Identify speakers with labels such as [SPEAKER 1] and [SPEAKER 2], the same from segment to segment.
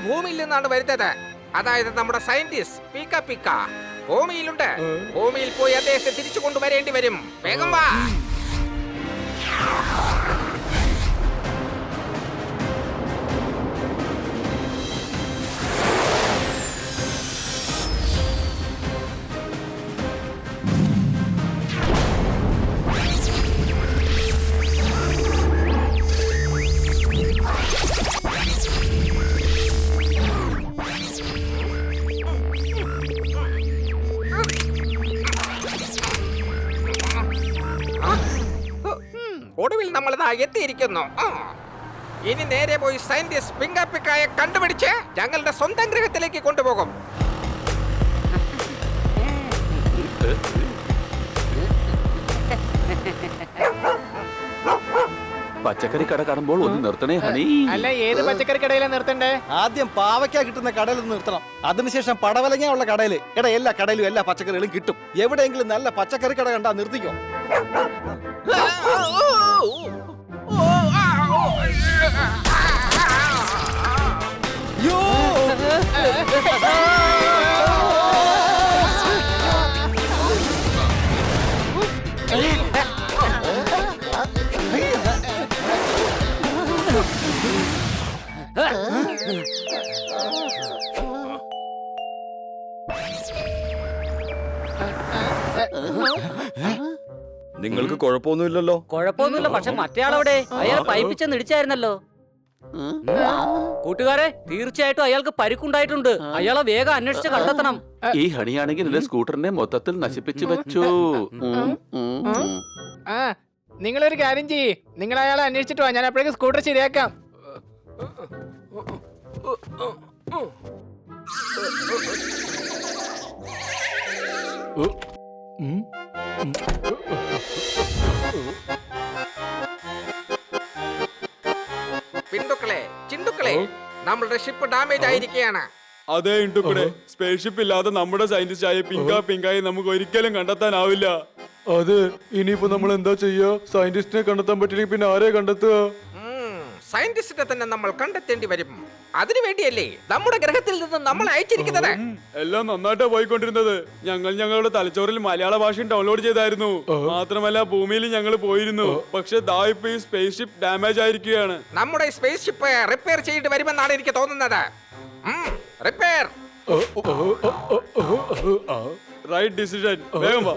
[SPEAKER 1] ഭൂമിയിൽ നിന്നാണ് വരുന്നത്. അതായത് നമ്മുടെ സയന്റിസ്റ്റ് പീക്ക പീക്ക ഭൂമിയിലുണ്ട്. ഭൂമിയിൽ പോയി അദ്ദേഹത്തെ തിരിച്ചു കൊണ്ടുവരേണ്ടി വരും. വേഗം വാ. ഒടുവിൽ നമ്മൾ എത്തിയിരിക്കുന്നു. ഇനി നേരെ പോയി സയന്റിസ്റ്റ് പിങ്ക പിക്കായെ കണ്ടുപിടിച്ച് ഞങ്ങളുടെ സ്വന്തം ഗ്രഹത്തിലേക്ക് കൊണ്ടുപോകും.
[SPEAKER 2] പച്ചക്കറി കട കാണുമ്പോൾ ഒന്ന് നിർത്തണേ ഹണി.
[SPEAKER 3] അല്ല, ഏത് പച്ചക്കറി കടയിലാ നിർത്തണ്ടേ?
[SPEAKER 4] ആദ്യം പാവയ്ക്ക കിട്ടുന്ന കടയിൽ നിർത്തണം. അതിനുശേഷം പടവലങ്ങ ഉള്ള കടയില്. എടാ, എല്ലാ കടയിലും എല്ലാ പച്ചക്കറികളും കിട്ടും. എവിടെയെങ്കിലും നല്ല പച്ചക്കറി കട കണ്ടാ നിർത്തിക്കോ.
[SPEAKER 5] നിങ്ങൾക്ക് കുഴപ്പമൊന്നുമില്ലല്ലോ?
[SPEAKER 6] കുഴപ്പമൊന്നുമില്ല. പക്ഷെ മറ്റേയാളവിടെ? അയാൾ പൈപ്പിച്ചെന്ന് ഇടിച്ചായിരുന്നല്ലോ. കൂട്ടുകാരെ, തീർച്ചയായിട്ടും അയാൾക്ക് പരിക്കുണ്ടായിട്ടുണ്ട്. അയാളെ വേഗം അന്വേഷിച്ച് കണ്ടെത്തണം.
[SPEAKER 2] ഈ ഹണിയാണെങ്കിൽ എന്റെ സ്കൂട്ടറിനെ മൊത്തത്തിൽ നശിപ്പിച്ചു വെച്ചു.
[SPEAKER 3] നിങ്ങളൊരു കാര്യം ചെയ്യ്, നിങ്ങൾ അയാളെ അന്വേഷിച്ചിട്ട് വാ. ഞാൻ അപ്പോഴേക്ക് സ്കൂട്ടർ ശരിയാക്കാം.
[SPEAKER 1] പിന്തുക്കളെ, ചിന്തുക്കളെ, നമ്മളുടെ ഷിപ്പ് ഡാമേജ് ആയിരിക്കുകയാണ്.
[SPEAKER 5] അതെ ഇണ്ടുക്കൂടെ, സ്പേസ് ഷിപ്പ് ഇല്ലാതെ നമ്മുടെ സയന്റിസ്റ്റ് ആയ പിങ്കായി നമുക്ക് ഒരിക്കലും കണ്ടെത്താനാവില്ല.
[SPEAKER 7] അതെ, ഇനിയിപ്പോ നമ്മൾ എന്താ ചെയ്യാ? സയന്റിസ്റ്റിനെ കണ്ടെത്താൻ പറ്റില്ലെങ്കിൽ പിന്നെ ആരെ കണ്ടെത്തുക?
[SPEAKER 1] സയന്റിസ്റ്റിനെ തന്നെ നമ്മൾ കണ്ടെത്തേണ്ടി വരും. അതിനുവേണ്ടിയല്ലേ നമ്മുടെ ഗ്രഹത്തിൽ നിന്ന് നമ്മൾ അയച്ചിരിക്കുന്നത്.
[SPEAKER 5] എല്ലാം നന്നായിട്ടാ പോയിക്കൊണ്ടിരുന്നത്. ഞങ്ങളുടെ തലച്ചോറിൽ മലയാള ഭാഷ ഡൗൺലോഡ് ചെയ്തായിരുന്നു. മാത്രമല്ല ഭൂമിയിൽ ഞങ്ങൾ പോയിരുന്നു. പക്ഷെ ഇപ്പൊ ഈ സ്പേസ് ഷിപ്പ് ഡാമേജ് ആയിരിക്കുകയാണ്.
[SPEAKER 1] നമ്മുടെ സ്പേസ് ഷിപ്പ് റിപ്പയർ ചെയ്യേണ്ടി വരുമെന്നാണ് എനിക്ക് തോന്നുന്നത്. റിപ്പയർ.
[SPEAKER 5] Right decision. വേഗം വാ.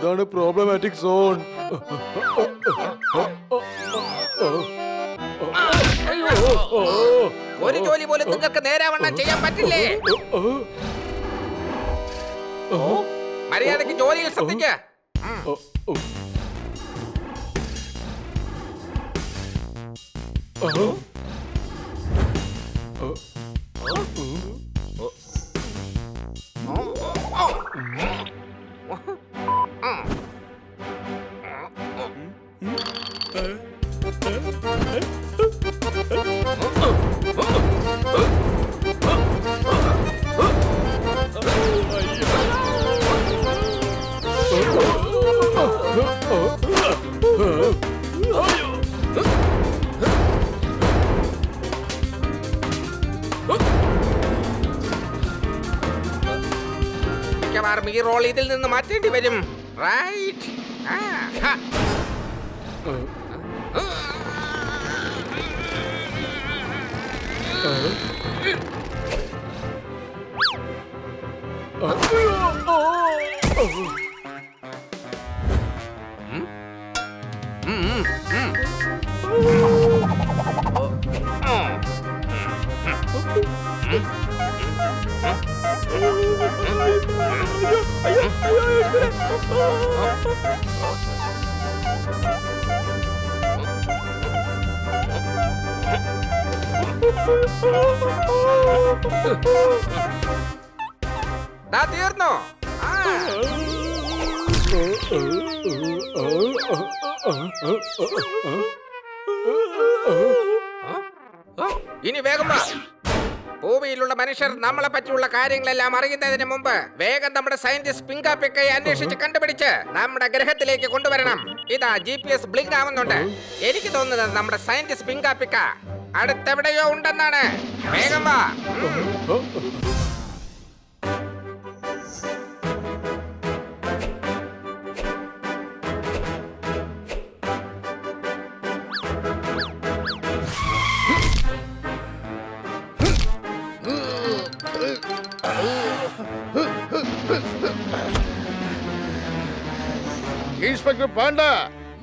[SPEAKER 7] അതാണ് പ്രോബ്ലമാറ്റിക് സോൺ.
[SPEAKER 1] ഒരു ജോലി പോലും നിങ്ങൾക്ക് നേരാവണ്ണം ചെയ്യാൻ പറ്റില്ലേ? മര്യാദയ്ക്ക് ജോലിയിൽ ശ്രദ്ധിക്കുക. മിക്കവാറും ഈ റോൾ ഇതിൽ നിന്ന് മാറ്റേണ്ടി വരും. റൈറ്റ്. തീർന്നോ? ഇനി വേഗം വാ. ഭൂമിയിലുള്ള മനുഷ്യർ നമ്മളെ പറ്റിയുള്ള കാര്യങ്ങളെല്ലാം അറിയുന്നതിന് മുമ്പ് വേഗം നമ്മുടെ സയന്റിസ്റ്റ് പിങ്കാപ്പിക്കയെ അന്വേഷിച്ച് കണ്ടുപിടിച്ച് നമ്മുടെ ഗ്രഹത്തിലേക്ക് കൊണ്ടുവരണം. ഇതാ GPS ബ്ലിങ്ക് ആവുന്നുണ്ട്. എനിക്ക് തോന്നുന്നത് നമ്മുടെ സയന്റിസ്റ്റ് പിങ്കാപ്പിക്ക അടുത്തെവിടെയോ ഉണ്ടെന്നാണ്. വേഗം വാ.
[SPEAKER 8] ഇൻസ്പെക്ടർ പാണ്ട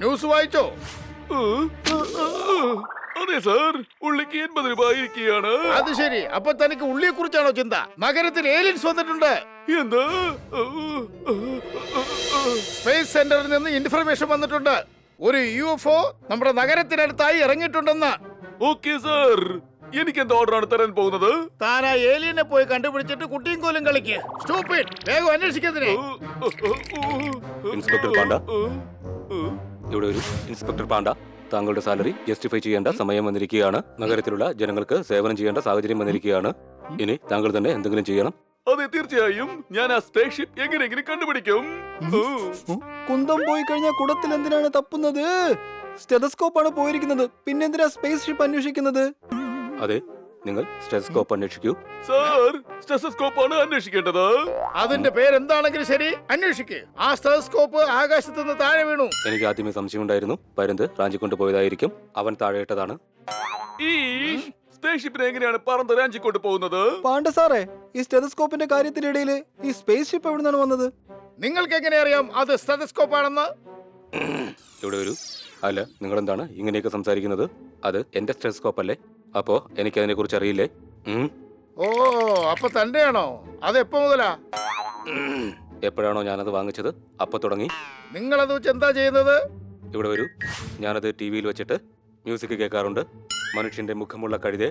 [SPEAKER 8] ന്യൂസ് വായിച്ചോ?
[SPEAKER 7] അതെ സാർ, ഉള്ളിക്ക് 80 രൂപ ഇരിക്കുകയാണ്.
[SPEAKER 8] അത് ശരി. അപ്പൊ തനിക്ക് ഉള്ളിയെ കുറിച്ചാണോ ചിന്ത? നഗരത്തിൽ ഏലിയൻസ് വന്നിട്ടുണ്ട്.
[SPEAKER 7] എന്താ?
[SPEAKER 8] സ്പേസ് സെന്ററിൽ നിന്ന് ഇൻഫർമേഷൻ വന്നിട്ടുണ്ട്. ഒരു UFO നമ്മുടെ നഗരത്തിനടുത്തായി ഇറങ്ങിയിട്ടുണ്ടെന്ന്.
[SPEAKER 7] ഓക്കെ സാർ, എനിക്ക് എന്താ ഓർഡറാണ് തരാൻ പോകുന്നത്?
[SPEAKER 8] താൻ ആ ഏലിയനെ പോയി കണ്ടുപിടിച്ചിട്ട് കുട്ടിയും കോലും കളിക്ക്. സ്റ്റൂപ്പിഡ്, വേഗം അന്വേഷിക്കുന്നതിനെ.
[SPEAKER 9] ഇൻസ്പെക്ടർ പാണ്ട, ഇവിടെ ഒരു ഇൻസ്പെക്ടർ പാണ്ട. താങ്കളുടെ സാലറി ജസ്റ്റിഫൈ ചെയ്യേണ്ട സമയം വന്നിരിക്കുകയാണ്. നഗരത്തിലുള്ള ജനങ്ങൾക്ക് സേവനം ചെയ്യേണ്ട സാഹചര്യം വന്നിരിക്കുകയാണ്. ഇനി താങ്കൾ തന്നെ എന്തെങ്കിലും ചെയ്യണം.
[SPEAKER 7] അതെ, തീർച്ചയായും. ഞാൻ ആ സ്പേസ് ഷിപ്പ് എങ്ങനെയെങ്കിലും കണ്ടുപിടിക്കും.
[SPEAKER 4] കുന്തം പോയി കഴിഞ്ഞാൽ കുടത്തിൽ എന്തിനാണ് തപ്പുന്നത്? സ്റ്റെതസ്കോപ്പാണ് പോയിരിക്കുന്നത്. പിന്നെന്തിനാ സ്പേസ് ഷിപ്പ് അന്വേഷിക്കുന്നത്?
[SPEAKER 9] അതെ, നിങ്ങൾ സ്റ്റെതസ്കോപ്പ് അന്വേഷിക്കൂ.
[SPEAKER 7] സാർ, സ്റ്റെതസ്കോപ്പ് ആണ് അന്വേഷിക്കേണ്ടത്.
[SPEAKER 8] അതിന്റെ പേരെന്താണെങ്കിലും ശരി, അന്വേഷിക്ക്. ആ സ്റ്റെതസ്കോപ്പ് ആകാശത്ത് നിന്ന് താഴെ വീണു.
[SPEAKER 9] എനിക്ക് ആദ്യമേ സംശയമുണ്ടായിരുന്നു. പരുന്ത് റാഞ്ചിക്കൊണ്ട് പോയതായിരിക്കും. അവൻ താഴെയിട്ടതാണ്.
[SPEAKER 7] ഈ സ്പേസ് ഷിപ്പിനെ എങ്ങനെയാണ് പറന്ന് റാഞ്ചിക്കൊണ്ട് പോകുന്നത്?
[SPEAKER 4] പാണ്ഡ സാറേ, ഈ സ്റ്റെതസ്കോപ്പിന്റെ കാര്യത്തിനിടയിൽ ഈ സ്പേസ് ഷിപ്പ് എവിടെ നിന്നാണ് വന്നത്?
[SPEAKER 8] നിങ്ങൾക്ക് എങ്ങനെ അറിയാം അത് സ്റ്റെതസ്കോപ്പ് ആണെന്ന്?
[SPEAKER 9] ഇവിടെ ഒരു അല്ല, നിങ്ങൾ എന്താണ് ഇങ്ങനെയൊക്കെ സംസാരിക്കുന്നത്? അത് എന്റെ സ്റ്റെതസ്കോപ്പ് അല്ലേ? അപ്പോ എനിക്ക് അതിനെ കുറിച്ച് അറിയില്ലേ?
[SPEAKER 8] ഓ, അപ്പൊ തന്റെയാണോ? അത് എപ്പോ മുതലാ?
[SPEAKER 9] എപ്പോഴാണോ ഞാനത് വാങ്ങിച്ചത് അപ്പൊ തുടങ്ങി.
[SPEAKER 8] നിങ്ങളത് വെച്ച് എന്താ ചെയ്യുന്നത്?
[SPEAKER 9] ഇവിടെ വരൂ. ഞാനത് TV-യിൽ വെച്ചിട്ട് മ്യൂസിക് കേൾക്കാറുണ്ട്. മനുഷ്യന്റെ മുഖമുള്ള കഴുതെ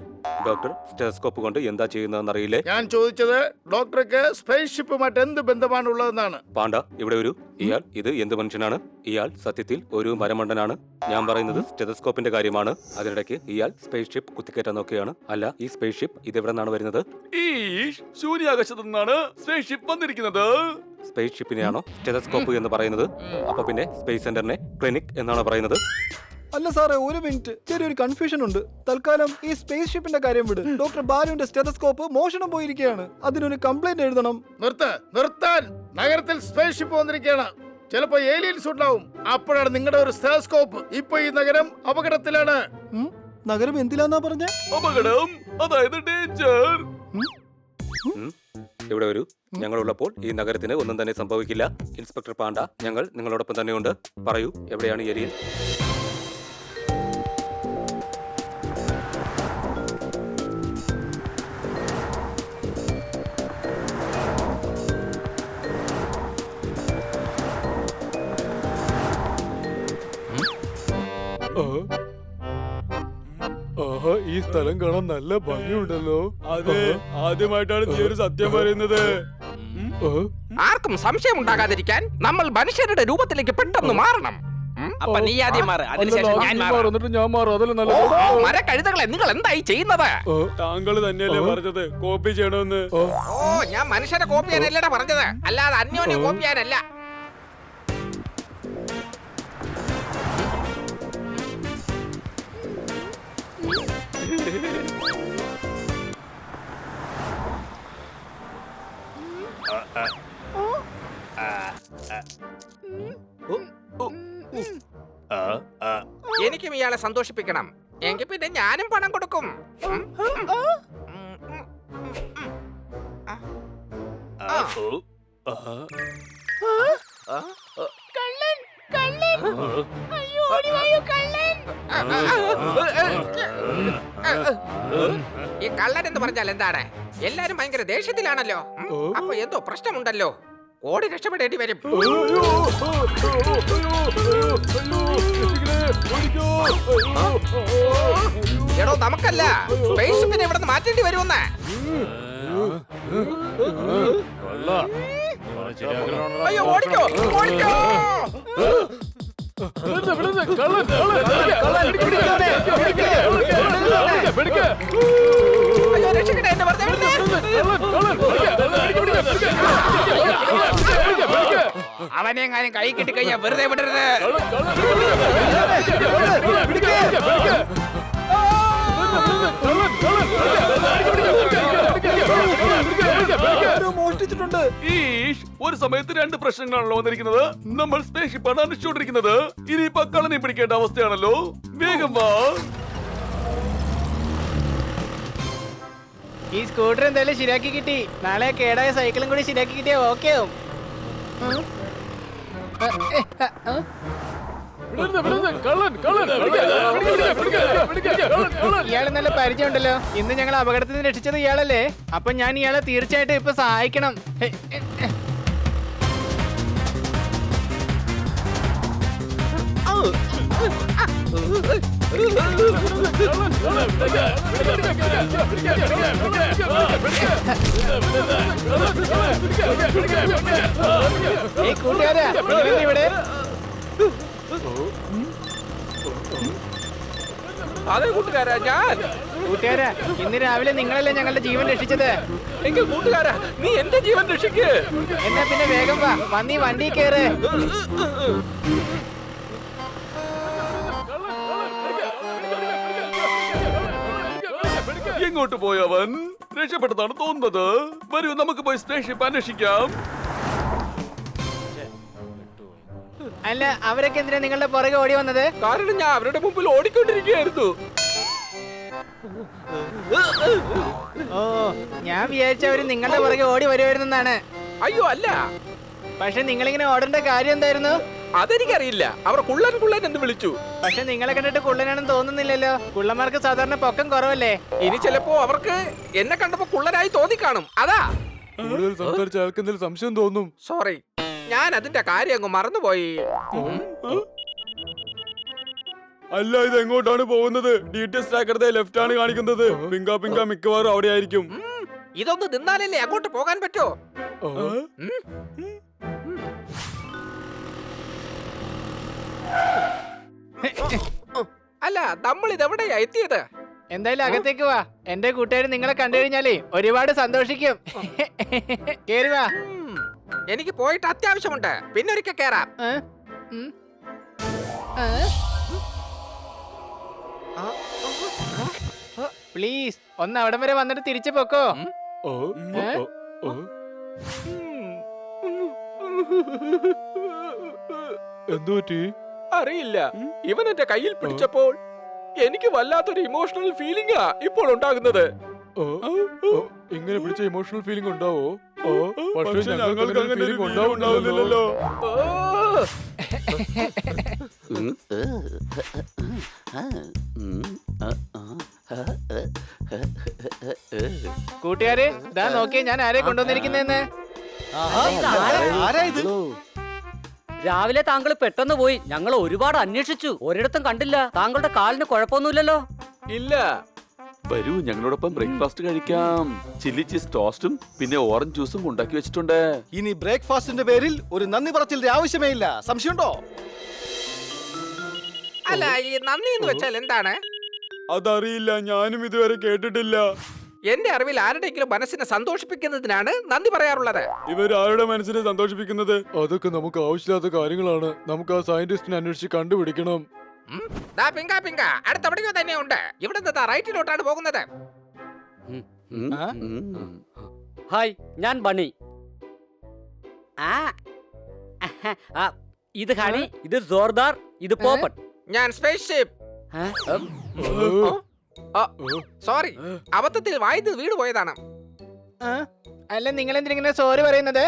[SPEAKER 9] ഡോക്ടർ സ്റ്റെതസ്കോപ്പ് കൊണ്ട് എന്താ ചെയ്യുന്നതെന്ന് അറിയില്ലേ?
[SPEAKER 8] ഞാൻ ചോദിച്ചത് ഡോക്ടർക്ക് സ്പേസ് ഷിപ്പുമായിട്ട് എന്ത് ബന്ധമാണുള്ളതെന്നാണ്.
[SPEAKER 9] പാണ്ട, ഇവിടെ വരൂ. ഇത് എന്ത് മനുഷ്യനാണ്? ഇയാൾ സത്യത്തിൽ ഒരു മരമണ്ടനാണ്. ഞാൻ പറയുന്നത് സ്റ്റെതസ്കോപ്പിന്റെ കാര്യമാണ്. അതിനിടയ്ക്ക് ഇയാൾ സ്പേസ് ഷിപ്പ് കുത്തിക്കയറ്റാൻ നോക്കുകയാണ്. അല്ല, ഈ സ്പേസ് ഷിപ്പ് ഇതെവിടെ നിന്നാണ് വരുന്നത്?
[SPEAKER 7] ഈ ശൂന്യാകാശത്തു നിന്നാണ് സ്പേസ് ഷിപ്പ് വന്നിരിക്കുന്നത്.
[SPEAKER 9] സ്പേസ് ഷിപ്പിനെയാണോ സ്റ്റെതസ്കോപ്പ് എന്ന് പറയുന്നത്? അപ്പൊ പിന്നെ സ്പേസ് സെന്ററിനെ ക്ലിനിക് എന്നാണ് പറയുന്നത്.
[SPEAKER 4] അല്ല സാറേ, ഒരു മിനിറ്റ്, ചെറിയൊരു കൺഫ്യൂഷൻ ഉണ്ട്. തൽക്കാലം ഈ സ്പേസ് ഷിപ്പിന്റെ കാര്യം വിട്. ഡോക്ടർ ബാലുവിന്റെ സ്റ്റെതസ്കോപ്പ് മോഷണം പോയിരിക്കുകയാണ്. അതിനൊരു കംപ്ലൈന്റ് എഴുതണം.
[SPEAKER 8] നിർത്താൻ. നഗരത്തിൽ സ്പേസ് ഷിപ്പ് വന്നിരിക്കുകയാണ്. ചിലപ്പോ ഏലിയൻസ് ഉണ്ടാവും. അപ്പോഴാണ് നിങ്ങളുടെ ഒരു സ്റ്റെതസ്കോപ്പ്. ഇപ്പൊ ഈ നഗരം അപകടത്തിലാണ്.
[SPEAKER 4] നഗരം എന്തിലാന്നാ പറഞ്ഞ?
[SPEAKER 7] അപകടം, അതായത് ഡേഞ്ചർ.
[SPEAKER 9] ഇവിടെ വരൂ. ഞങ്ങളുള്ളപ്പോൾ ഈ നഗരത്തിന് ഒന്നും തന്നെ സംഭവിക്കില്ല. ഇൻസ്പെക്ടർ പാണ്ട, ഞങ്ങൾ നിങ്ങളോടൊപ്പം തന്നെയുണ്ട്. പറയൂ, എവിടെയാണ് ഏലിയൻ?
[SPEAKER 7] ആഹാ, ഈ സ്ഥലം കാണാൻ നല്ല ഭംഗിയുണ്ടല്ലോ. അതെ, ആദ്യമായിട്ടാണ് നീ ഒരു സത്യം പറയുന്നത്.
[SPEAKER 1] ആർക്കും സംശയം ഉണ്ടാകാതിരിക്കാൻ നമ്മൾ മനുഷ്യരുടെ രൂപത്തിലേക്ക് പെട്ടെന്ന് മാറണം.
[SPEAKER 3] അപ്പൊ നീ ആദ്യം മാറ്, അതിനുശേഷം ഞാൻ മാറാം.
[SPEAKER 7] എന്നിട്ട് ഞാൻ മാറും. അതല്ല നല്ല
[SPEAKER 1] മരക്കഴുതകളെ, നിങ്ങൾ എന്തായി ചെയ്യുന്നത്?
[SPEAKER 7] താങ്കൾ തന്നെയല്ലേ പറഞ്ഞത് കോപ്പി ചെയ്യണമെന്ന്?
[SPEAKER 1] ഓ, ഞാൻ മനുഷ്യരെ കോപ്പി ചെയ്യാനല്ലടാ പറഞ്ഞത്, അല്ലാതെ അന്യോന്യം കോപ്പി ചെയ്യാനല്ല. എനിക്കും ഇയാളെ സന്തോഷിപ്പിക്കണം. എങ്കിൽ പിന്നെ ഞാനും പണം കൊടുക്കും. ഈ കള്ളൻ എന്ന് പറഞ്ഞാൽ എന്താണ്? എല്ലാരും ഭയങ്കര ദേഷ്യത്തിലാണല്ലോ. അപ്പൊ എന്തോ പ്രശ്നമുണ്ടല്ലോ. ഓടി രക്ഷപ്പെടേണ്ടി വരും. എടോ, നമുക്കല്ല, സ്പേസ് ഷിപ്പിനെ ഇവിടെ നിന്ന് മാറ്റേണ്ടി വരുമെന്ന്. അയ്യോ, ഓടിക്കോ, ഓടിക്കോ. അയ്യോ, രക്ഷിക്കണേ, എന്നെ വെറുതെ വിടണേ. അവനെങ്ങാനും കൈ കിട്ടി കഴിഞ്ഞാൽ വെറുതെ വിടരുത്.
[SPEAKER 4] ആരോ മോഷ്ടിച്ചിട്ടുണ്ട്.
[SPEAKER 2] ഈഷ്, ഒരു സമയത്ത് രണ്ട് പ്രശ്നങ്ങളാണല്ലോ വന്നിരിക്കുന്നത്. നമ്മൾ സ്പേസ് ഷിപ്പാണ് അന്വേഷിച്ചുകൊണ്ടിരിക്കുന്നത്. ഇനിയിപ്പോ കളനെ പിടിക്കേണ്ട അവസ്ഥയാണല്ലോ. വേഗം വാ.
[SPEAKER 3] ഈ സ്കൂട്ടർ എന്തായാലും ശരിയാക്കി കിട്ടി. നാളെ കേടായ സൈക്കിളും കൂടി ശരിയാക്കി കിട്ടിയാ ഓക്കെ ആവും. ഇയാള് നല്ല പരിചയമുണ്ടല്ലോ. ഇന്ന് ഞങ്ങൾ അപകടത്തിൽ നിന്ന് രക്ഷിച്ചത് ഇയാളല്ലേ? അപ്പൊ ഞാൻ ഇയാളെ തീർച്ചയായിട്ടും ഇപ്പൊ സഹായിക്കണം. ഏയ് കൂട്ടുകാരാ, നിങ്ങളെന്താ ഇവിടെ?
[SPEAKER 1] അതെ കൂട്ടുകാരാ, ഞാൻ.
[SPEAKER 3] കൂട്ടുകാരാ, ഇന്ന് രാവിലെ നിങ്ങളല്ലേ ഞങ്ങളുടെ ജീവൻ രക്ഷിച്ചത്.
[SPEAKER 1] എങ്കിൽ കൂട്ടുകാരാ, നീ എന്റെ ജീവൻ രക്ഷിക്ക്.
[SPEAKER 3] എന്നാ പിന്നെ വേഗം വാ, വന്നീ വണ്ടി കയറ്.
[SPEAKER 2] എങ്ങോട്ട് പോയവൻ? രക്ഷപ്പെട്ടതാണ് തോന്നുന്നത്. വരൂ, നമുക്ക് പോയി സ്പേസ് ഷിപ്പ് അന്വേഷിക്കാം.
[SPEAKER 3] അല്ല, അവരൊക്കെ എന്തിനാ നിങ്ങളുടെ പുറകെ ഓടി വന്നത്?
[SPEAKER 1] കാരണം ഞാൻ അവരുടെ മുമ്പിൽ ഓടിക്കൊണ്ടിരിക്കുകയായിരുന്നു.
[SPEAKER 3] ഓ, ഞാൻ വിചാരിച്ച അവര് നിങ്ങളുടെ പുറകെ ഓടി വരുമായിരുന്നെന്നാണ്.
[SPEAKER 1] അയ്യോ അല്ല,
[SPEAKER 3] പക്ഷെ നിങ്ങളിങ്ങനെ ഓടേണ്ട കാര്യം എന്തായിരുന്നു?
[SPEAKER 1] അതെനിക്കറിയില്ല. അവർ കുള്ളൻ കുള്ളൻ എന്ന് വിളിച്ചു.
[SPEAKER 3] പക്ഷെ നിങ്ങളെ കണ്ടിട്ട് കുള്ളനാണെന്ന് തോന്നുന്നില്ലല്ലോ. കുള്ളന്മാർക്ക് സാധാരണ പൊക്കം കുറവല്ലേ?
[SPEAKER 1] ഇനി ചിലപ്പോ അവർക്ക് എന്നെ കണ്ടപ്പോ കുള്ളനായി തോന്നിക്കാണും. അതാ.
[SPEAKER 7] കൂടുതൽ സംസാരിച്ച ആൾക്ക് എന്തെങ്കിലും സംശയം തോന്നും.
[SPEAKER 1] സോറി, ഞാൻ അതിന്റെ കാര്യം അങ്ങ് മറന്നുപോയി.
[SPEAKER 5] അല്ല, ഇത് എങ്ങോട്ടാണ് പോകുന്നത്? ഡീറ്റെയിൽസ് ട്രാക്കറുടെ ലെഫ്റ്റ് ആണ് കാണിക്കുന്നത്. പിങ്ക പിങ്ക മിക്കവാറും അവിടെ ആയിരിക്കും.
[SPEAKER 1] ഇതൊന്ന് നിന്നാലല്ലേ അങ്ങോട്ട് പോകാൻ പറ്റോ? അല്ല, നമ്മൾ ഇതെവിടെയാ എത്തിയത്?
[SPEAKER 3] എന്തായാലും അകത്തേക്ക് വാ. എന്റെ കൂട്ടുകാർ നിങ്ങളെ കണ്ടു കഴിഞ്ഞാലേ ഒരുപാട് സന്തോഷിക്കും. കേറി വാ.
[SPEAKER 1] എനിക്ക് പോയിട്ട് അത്യാവശ്യമുണ്ട്. പിന്നെ ഒരിക്കൽ കേറാം.
[SPEAKER 3] പ്ലീസ് ഒന്ന് അവിടം വരെ വന്നിട്ട് തിരിച്ചു പൊക്കോ.
[SPEAKER 7] എന്തുപറ്റി?
[SPEAKER 1] അറിയില്ല. ഇവൻ എന്റെ കയ്യിൽ പിടിച്ചപ്പോൾ എനിക്ക് വല്ലാത്തൊരു ഇമോഷണൽ ഫീലിംഗാ ഇപ്പോൾ ഉണ്ടാകുന്നത്.
[SPEAKER 7] ഇങ്ങനെ പിടിച്ച ഇമോഷണൽ ഫീലിംഗ് ഉണ്ടാവോ?
[SPEAKER 5] പക്ഷേ ഞങ്ങൾക്ക് അങ്ങനെ ഒരു ഫീലിംഗ് ഉണ്ടാവുന്നില്ലല്ലോ.
[SPEAKER 3] കൂട്ടുകാരെ, ഇതാ നോക്കിയേ ഞാൻ ആരെ കൊണ്ടുവന്നിരിക്കുന്നതെന്ന്.
[SPEAKER 6] രാവിലെ താങ്കൾ പെട്ടെന്ന് പോയി. ഞങ്ങൾ ഒരുപാട് അന്വേഷിച്ചു, ഒരിടത്തും കണ്ടില്ല. താങ്കളുടെ കാലിന് കുഴപ്പമൊന്നുമില്ലല്ലോ.
[SPEAKER 1] ഇല്ല.
[SPEAKER 2] വരൂ, ഞങ്ങളോടൊപ്പം ബ്രേക്ക്ഫാസ്റ്റ് കഴിക്കാം. ചില്ലി ചീസ് ടോസ്റ്റും പിന്നെ ഓറഞ്ച് ജ്യൂസും ഉണ്ടാക്കി വെച്ചിട്ടുണ്ട്.
[SPEAKER 4] ഇനി ബ്രേക്ക്ഫാസ്റ്റിന്റെ പേരിൽ ഒരു നന്ദി പറച്ചിലിന്റെ ആവശ്യമേ ഇല്ല. സംശയമുണ്ടോ?
[SPEAKER 1] അല്ല, ഈ നന്ദി എന്ന് വെച്ചാൽ എന്താണ്?
[SPEAKER 5] അതറിയില്ല, ഞാനും ഇതുവരെ കേട്ടിട്ടില്ല.
[SPEAKER 1] എന്റെ അറിവിൽ ആരുടെയെങ്കിലും മനസ്സിനെ സന്തോഷിപ്പിക്കുന്നതിനാണ് നന്ദി പറയാറുള്ളത്.
[SPEAKER 5] ഇവരാരുടെ മനസ്സിനെ സന്തോഷിപ്പിക്കുന്നത്?
[SPEAKER 7] അതൊക്കെ നമുക്ക് ആവശ്യമില്ലാത്ത കാര്യങ്ങളാണ്. നമുക്ക് ആ സയന്റിസ്റ്റിനെ അന്വേഷിച്ച് കണ്ടുപിടിക്കണം.
[SPEAKER 1] ദാ പിങ്ക പിങ്ക, അടുത്തെവിടെയോ തന്നെ ഉണ്ട്. ഇവിടെ നിന്ന് റൈറ്റിലോട്ടാണ് പോകുന്നത്.
[SPEAKER 6] ഹായ്, ഞാൻ ബണ്ണി. ഇത് ഹണി, ഇത് ജോർദാർ, ഇത് പോപ്പൺ.
[SPEAKER 1] ഞാൻ സ്പേസ് ഷിപ്പ്. സോറി, അബദ്ധത്തിൽ വായുന്നത് വീട് പോയതാണ്.
[SPEAKER 3] അല്ല, നിങ്ങൾ എന്തിനെ സോറി പറയുന്നത്?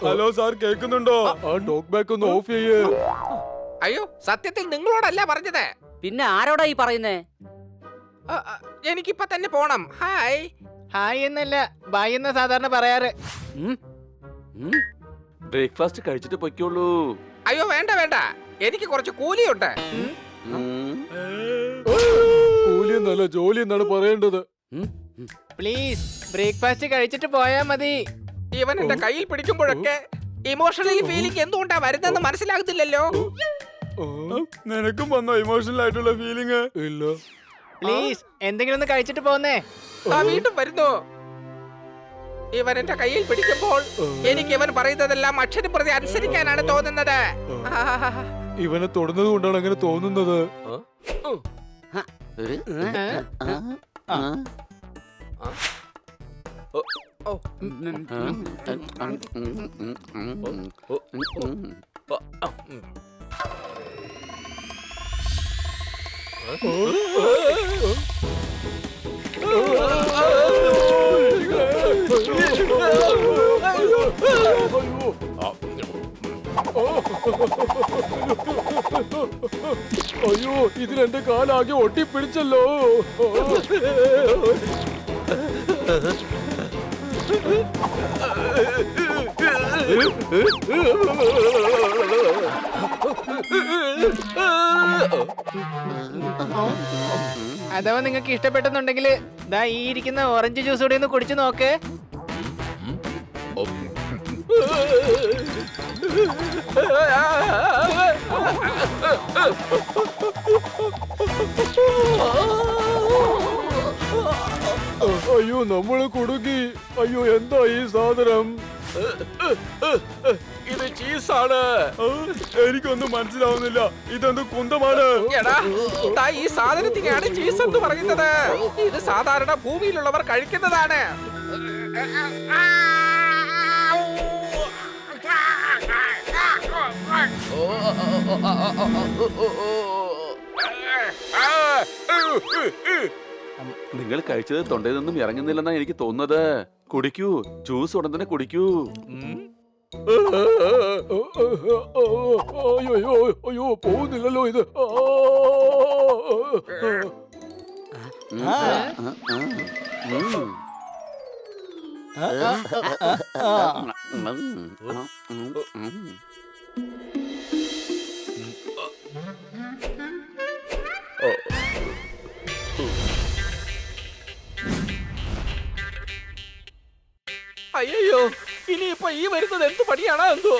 [SPEAKER 5] ഹലോ സാർ, കേൾക്കുന്നുണ്ടോ?
[SPEAKER 7] ആ ടോക്ക് ബാക്ക് ഒന്ന് ഓഫ് ചെയ്യേ.
[SPEAKER 1] അയ്യോ, സത്യത്തിൽ നിങ്ങളോടല്ല പറഞ്ഞത്.
[SPEAKER 6] പിന്നെ ആരോടാ ഈ പറയുന്നേ?
[SPEAKER 1] എനിക്കിപ്പൊ തന്നെ പോണം. ഹായ്.
[SPEAKER 3] ഹായ് എന്നല്ല, ബായ് എന്ന സാധാരണ പറയാറ്.
[SPEAKER 2] ബ്രേക്ക്ഫാസ്റ്റ് കഴിച്ചിട്ട് പൊയ്ക്കോളൂ.
[SPEAKER 1] അയ്യോ വേണ്ട വേണ്ട, എനിക്ക് കുറച്ച് കൂലിയുണ്ട്.
[SPEAKER 7] കൂലി എന്നല്ല, ജോലി എന്നാണ് പറയേണ്ടത്.
[SPEAKER 3] പ്ലീസ് ബ്രേക്ക്ഫാസ്റ്റ് കഴിച്ചിട്ട് പോയാ മതി.
[SPEAKER 1] ഇവൻ എന്റെ കയ്യിൽ പിടിക്കുമ്പോഴൊക്കെ ഇമോഷണൽ ഫീലിംഗ് എന്തുകൊണ്ടാ വരുന്നെന്ന് മനസ്സിലാകുന്നില്ലല്ലോ.
[SPEAKER 5] നിനക്കും വന്നോ ഇമോഷണൽ ആയിട്ടുള്ള ഫീലിംഗ്?
[SPEAKER 7] ഇല്ല.
[SPEAKER 3] പ്ലീസ് എന്തെങ്കിലും ഒന്ന് കഴിച്ചിട്ട് പോന്നേ.
[SPEAKER 1] വീണ്ടും വരുന്നു. ഇവൻ എന്റെ കയ്യിൽ പിടിക്കുമ്പോൾ എനിക്ക് ഇവൻ പറയുന്നതെല്ലാം അക്ഷരം പ്രതി അനുസരിക്കാനാണ് തോന്നുന്നത്.
[SPEAKER 7] ഇവനെ തൊടുന്നത് കൊണ്ടാണ് അങ്ങനെ തോന്നുന്നത്. അയ്യോ, ഇതിലെന്റെ കാലാകെ ഒട്ടിപ്പിടിച്ചല്ലോ.
[SPEAKER 3] അഥവാ നിങ്ങൾക്ക് ഇഷ്ടപ്പെട്ടെന്നുണ്ടെങ്കിൽ ദാ ഈ ഇരിക്കുന്ന ഓറഞ്ച് ജ്യൂസ് കൂടി ഒന്ന് കുടിച്ചു നോക്ക്.
[SPEAKER 7] അയ്യോ, നമ്മള് കുടുങ്ങി. അയ്യോ, എന്താ ഈ സാധനം?
[SPEAKER 1] ഇത് ചീസാണ്.
[SPEAKER 5] എനിക്കൊന്നും മനസ്സിലാവുന്നില്ല. ഇതെന്ത് കുന്തമാണ്?
[SPEAKER 1] എടാ, ദാ ഈ സാധനത്തിനാണ് ചീസ് എന്ന് പറയുന്നത്. ഇത് സാധാരണ ഭൂമിയിലുള്ളവർ കഴിക്കുന്നതാണ്.
[SPEAKER 2] നിങ്ങൾ കഴിച്ചത് തൊണ്ടയിൽ നിന്നും ഇറങ്ങുന്നില്ലെന്നാ എനിക്ക് തോന്നുന്നത്. കുടിക്കൂ, ജ്യൂസ് ഉടൻ തന്നെ കുടിക്കൂ.
[SPEAKER 7] അയ്യോ, അയ്യോ, പോകുന്നില്ലല്ലോ ഇത്.
[SPEAKER 1] അയ്യോ, ഇനിയിപ്പോ ഈ വരുന്നത് എന്ത് പണിയാണോ എന്തോ.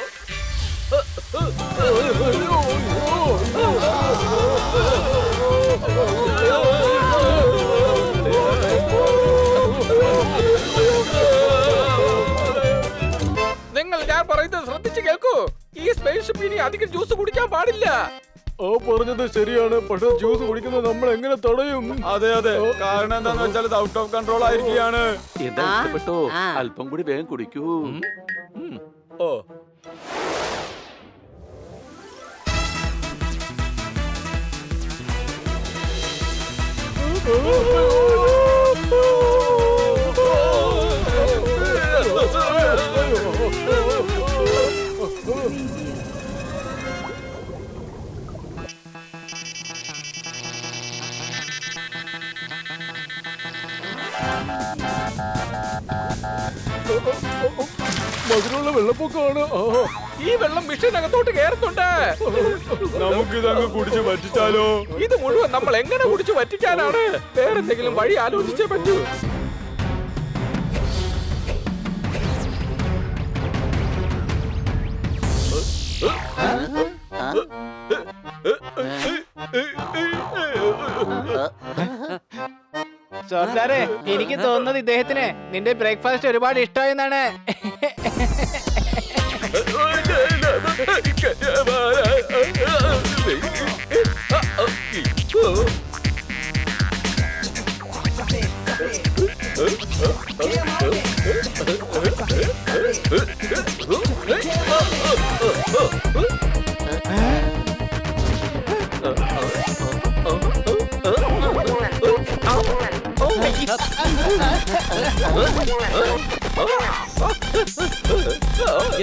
[SPEAKER 1] നിങ്ങൾ ഞാൻ പറയുന്നത് ശ്രദ്ധിച്ച് കേൾക്കൂ. ഈ സ്പേസ് ഷിപ്പ് ഇനി അധികം ജ്യൂസ് കുടിക്കാൻ പാടില്ല.
[SPEAKER 7] പറഞ്ഞത് ശരിയാണ്. പക്ഷെ ജ്യൂസ് കുടിക്കുന്നത് നമ്മൾ എങ്ങനെ തടയും?
[SPEAKER 5] അതെ അതെ, കാരണം എന്താന്ന് വെച്ചാൽ ഇത് ഔട്ട് ഓഫ് കൺട്രോൾ ആയിരിക്കുകയാണ്.
[SPEAKER 2] എന്താ ഇഷ്ടപ്പെട്ടോ? അല്പം കൂടി വേഗം കുടിക്കൂ.
[SPEAKER 7] മധുരമുള്ള വെള്ളപ്പൊക്കമാണ്.
[SPEAKER 1] ഈ വെള്ളം മിഷനകത്തോട്ട് കയറുന്നുണ്ട്.
[SPEAKER 5] നമുക്കിതങ്ങ് കുടിച്ച് പറ്റിച്ചാലോ?
[SPEAKER 1] ഇത് മുഴുവൻ നമ്മൾ എങ്ങനെ കുടിച്ച് വറ്റിക്കാനാണ്? വേറെന്തെങ്കിലും വഴി ആലോചിച്ചേ പറ്റൂ.
[SPEAKER 3] സർദാറെ, എനിക്ക് തോന്നുന്നത് ഇദ്ദേഹത്തിന് നിന്റെ ബ്രേക്ക്ഫാസ്റ്റ് ഒരുപാട് ഇഷ്ടമായെന്നാണ്.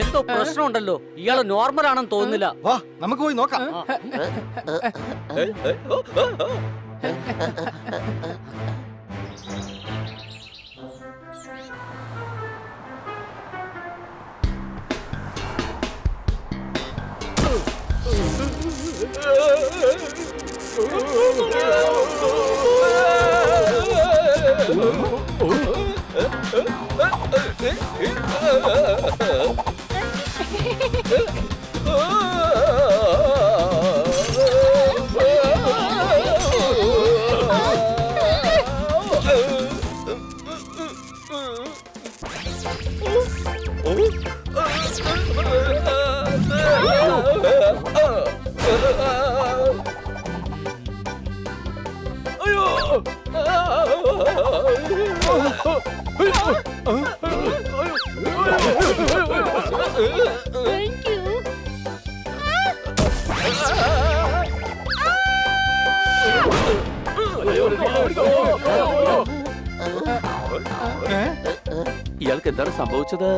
[SPEAKER 6] എന്തോ പ്രശ്നമുണ്ടല്ലോ. ഇയാള് നോർമൽ ആണെന്ന് തോന്നുന്നില്ല.
[SPEAKER 4] വാ, നമുക്ക് പോയി നോക്കാം.
[SPEAKER 2] ഇയാൾക്ക് എന്താണ് സംഭവിച്ചത്?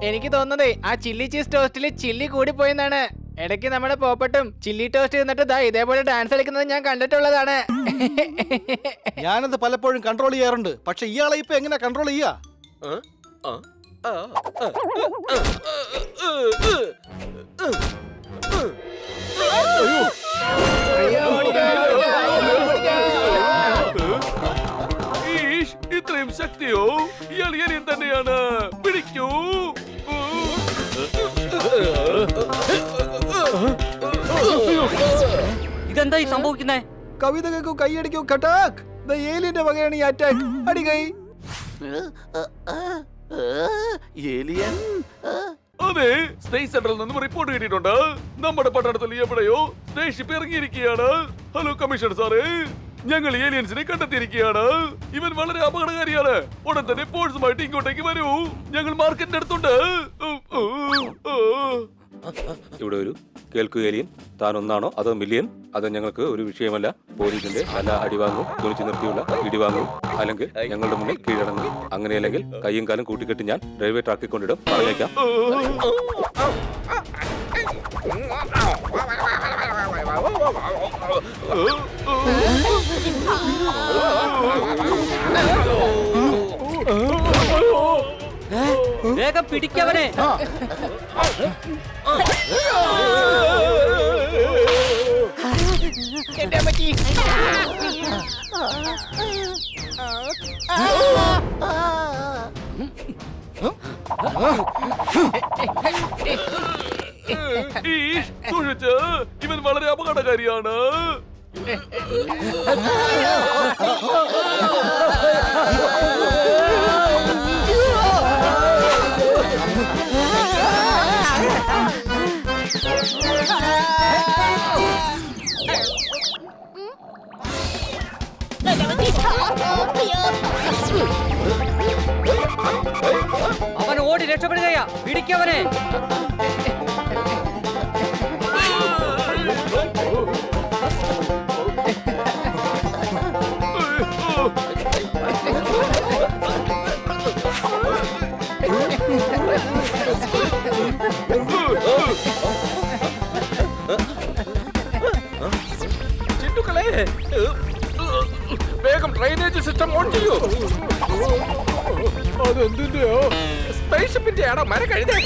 [SPEAKER 3] എനിക്ക് തോന്നുന്നതേ ആ ചില്ലി ചീസ് ടോസ്റ്റിൽ ചില്ലി കൂടിപ്പോയെന്നാണ്. ഇടയ്ക്ക് നമ്മുടെ പോപ്പട്ടും ചില്ലി ടോസ്റ്റ് തിന്നിട്ട് ദാ ഇതേപോലെ ഡാൻസ് കളിക്കുന്നത് ഞാൻ കണ്ടിട്ടുള്ളതാണ്.
[SPEAKER 4] ഞാനത് പലപ്പോഴും കൺട്രോൾ ചെയ്യാറുണ്ട്, പക്ഷെ ഇയാളെ ഇപ്പൊ എങ്ങനെ കൺട്രോൾ ചെയ്യാ?
[SPEAKER 2] ഈഷ്, ഇത്രയും ശക്തിയോ? ഇയാൾ ഏലിയൻ തന്നെയാണ്. പിടിക്കൂ.
[SPEAKER 6] ഇതെന്താ ഈ സംഭവിക്കുന്നേ?
[SPEAKER 4] കവിത കേൾക്കൂ, കൈയടിക്കൂ, കട്ടാക്ക്. ഏലിയന്റെ വകയാണ് ഈ അറ്റാക്ക്. അടി കൈ.
[SPEAKER 2] ഏലിയൻ? അതെ, സ്പേസ് സെന്ററിൽ നിന്നും റിപ്പോർട്ട് കിട്ടിയിട്ടുണ്ട്. നമ്മുടെ പട്ടണത്തിൽ എവിടെയോ സ്പേസ്ഷിപ്പ് ഇറങ്ങിയിരിക്കുകയാണ്. ഹലോ കമ്മീഷണർ സാറേ, ഞങ്ങൾ ഏലിയൻസിനെ കണ്ടെത്തിയിരിക്കുകയാണ്. ഇവൻ വളരെ അപകടകാരിയാണ്. ഉടൻ തന്നെ ഫോഴ്സുമായിട്ട് ഇങ്ങോട്ടേക്ക് വരൂ. ഞങ്ങൾ മാർക്കറ്റിന്റെ അടുത്തുണ്ട്.
[SPEAKER 9] ഇവിടെ ഒരു കേൾക്കൂ ഏലിയൻ, താൻ ഒന്നാണോ അതോ മില്യൻ? അത് ഞങ്ങൾക്ക് ഒരു വിഷയമല്ല. പോലീസിന്റെ നല്ല അടിവാങ്ങും, കുനിച്ചു നിർത്തിയുള്ള ഇടിവാങ്ങും, അല്ലെങ്കിൽ ഞങ്ങളുടെ മുന്നിൽ കീഴടങ്ങും. അങ്ങനെയല്ലെങ്കിൽ കയ്യും കാലും കൂട്ടിക്കെട്ടി ഞാൻ റെയിൽവേ ട്രാക്കിൽ കൊണ്ടിടും. പറഞ്ഞേക്കാം.
[SPEAKER 6] വേഗം പിടിക്കവനെ.
[SPEAKER 3] എന്റെ അമ്മച്ചി.
[SPEAKER 2] ഈഷ്, സൂക്ഷിച്ച്, ഇവൻ വളരെ അപകടകാരിയാണ്.
[SPEAKER 6] അവൻ ഓടി രക്ഷപ്പെടുകയാ. പിടിക്കവനെ.
[SPEAKER 1] ചിട്ടുക്കളെ, വേഗം ഡ്രെയിനേജ് സിസ്റ്റം ഓൺ ചെയ്യൂ.
[SPEAKER 7] അതെന്തിന്റെയോ?
[SPEAKER 1] സ്പേസ്ഷിപ്പിന്റെ ആണോ മര കഴുതേ?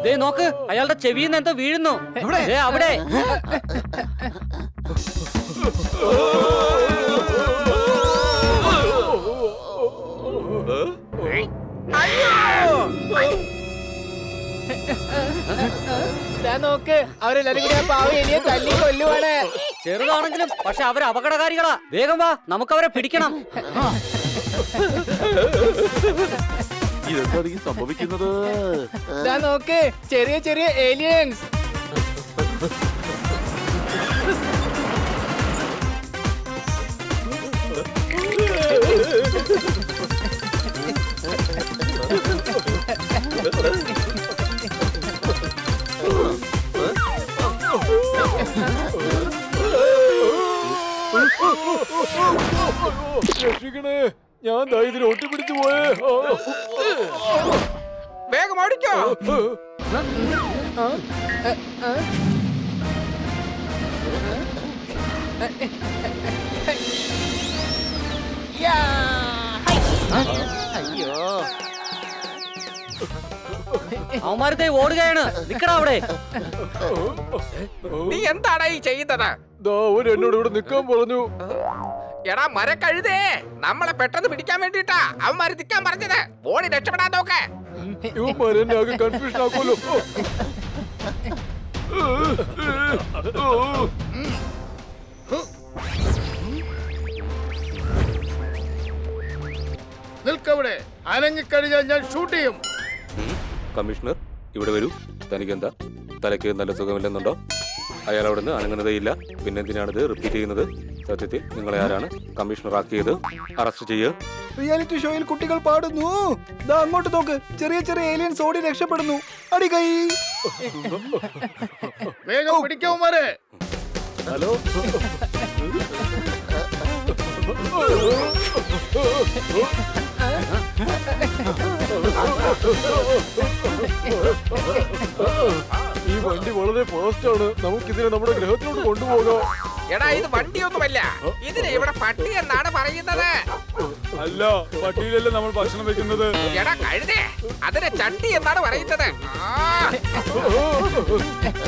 [SPEAKER 6] ദേ നോക്ക്, അയാളുടെ ചെവിയിൽ നിന്ന് എന്തോ വീഴുന്നു. ദേ അവിടെ.
[SPEAKER 3] ദാ നോക്ക്, അവരെല്ലാരും കൂടി ആ പാവ എലിയെ തല്ലി കൊല്ലുവാണ്.
[SPEAKER 6] ചെറുതാണെങ്കിലും പക്ഷെ അവർ അപകടകാരികളാ. വേഗം വാ, നമുക്ക് അവരെ പിടിക്കണം.
[SPEAKER 2] ഇതെന്താ ഈ സംഭവിക്കുന്നത്?
[SPEAKER 3] ദാ നോക്ക്, ചെറിയ ചെറിയ ഏലിയൻസ്.
[SPEAKER 7] രക്ഷിക്കണേ, ഞാൻ ദാ ഇതിനെ ഒട്ടിപ്പിടിച്ചു പോയേ.
[SPEAKER 1] വേഗം ഓടിക്കോ.
[SPEAKER 3] അയ്യോ,
[SPEAKER 6] അവന്മാരത്തെ ഓടുകയാണ്. നിക്കടാ അവിടെ.
[SPEAKER 1] നീ എന്താണ് ഈ ചെയ്യുന്നത്?
[SPEAKER 7] ദാ ഒരു എന്നോട് ഇവിടെ നിക്കാൻ പറഞ്ഞു.
[SPEAKER 1] എടാ മര കഴുതേ, നമ്മളെ പെട്ടെന്ന് പിടിക്കാൻ വേണ്ടിട്ടാ അവന്മാര് നിക്കാൻ പറഞ്ഞത്. ഓടി രക്ഷപ്പെടാൻ നോക്ക്.
[SPEAKER 7] ഇവന്മാരെ എന്നെ ആകെ കൺഫ്യൂഷൻ ആക്കുമല്ലോ.
[SPEAKER 8] നിൽക്കവിടെ. അനങ്ങിക്കഴിഞ്ഞാൽ ഞാൻ ഷൂട്ട് ചെയ്യും.
[SPEAKER 9] കമ്മീഷണർ, ഇവിടെ വരൂ. തനിക്കെന്താ? തലയ്ക്ക് നല്ല സുഖമില്ലെന്നുണ്ടോ? അയാൾ അവിടെ നിന്ന് അനങ്ങുന്നതേയില്ല. പിന്നെ എന്തിനാണിത് റിപ്പീറ്റ് ചെയ്യുന്നത്? സത്യത്തിൽ നിങ്ങളെ ആരാണ് കമ്മീഷണർ ആക്കിയത്? അറസ്റ്റ് ചെയ്യുക.
[SPEAKER 4] റിയാലിറ്റി ഷോയിൽ കുട്ടികൾ പാടുന്നു. ദാ അങ്ങോട്ട് നോക്ക്, ചെറിയ ചെറിയ ഏലിയൻസ് ഓടി രക്ഷപ്പെടുന്നു. അടി കൈ.
[SPEAKER 8] വേഗം പിടിക്കവന്മാരെ.
[SPEAKER 7] ഹലോ ഈ വണ്ടി വളരെ ഫാസ്റ്റ് ആണ്. നമുക്കിതിനെ നമ്മുടെ ഗ്രഹത്തിലോട്ട് കൊണ്ടുപോകാം.
[SPEAKER 1] എടാ ഇത് വണ്ടിയൊന്നുമല്ല, ഇതിനെ ഇവിടെ പട്ടി എന്നാണ് പറയുന്നത്.
[SPEAKER 5] അല്ല, പട്ടിയിലല്ലേ നമ്മൾ ഭക്ഷണം വെക്കുന്നത്.
[SPEAKER 1] എടാ കഴുതേ, അതിനെ ചട്ടി എന്നാണ് പറയുന്നത്. ആ,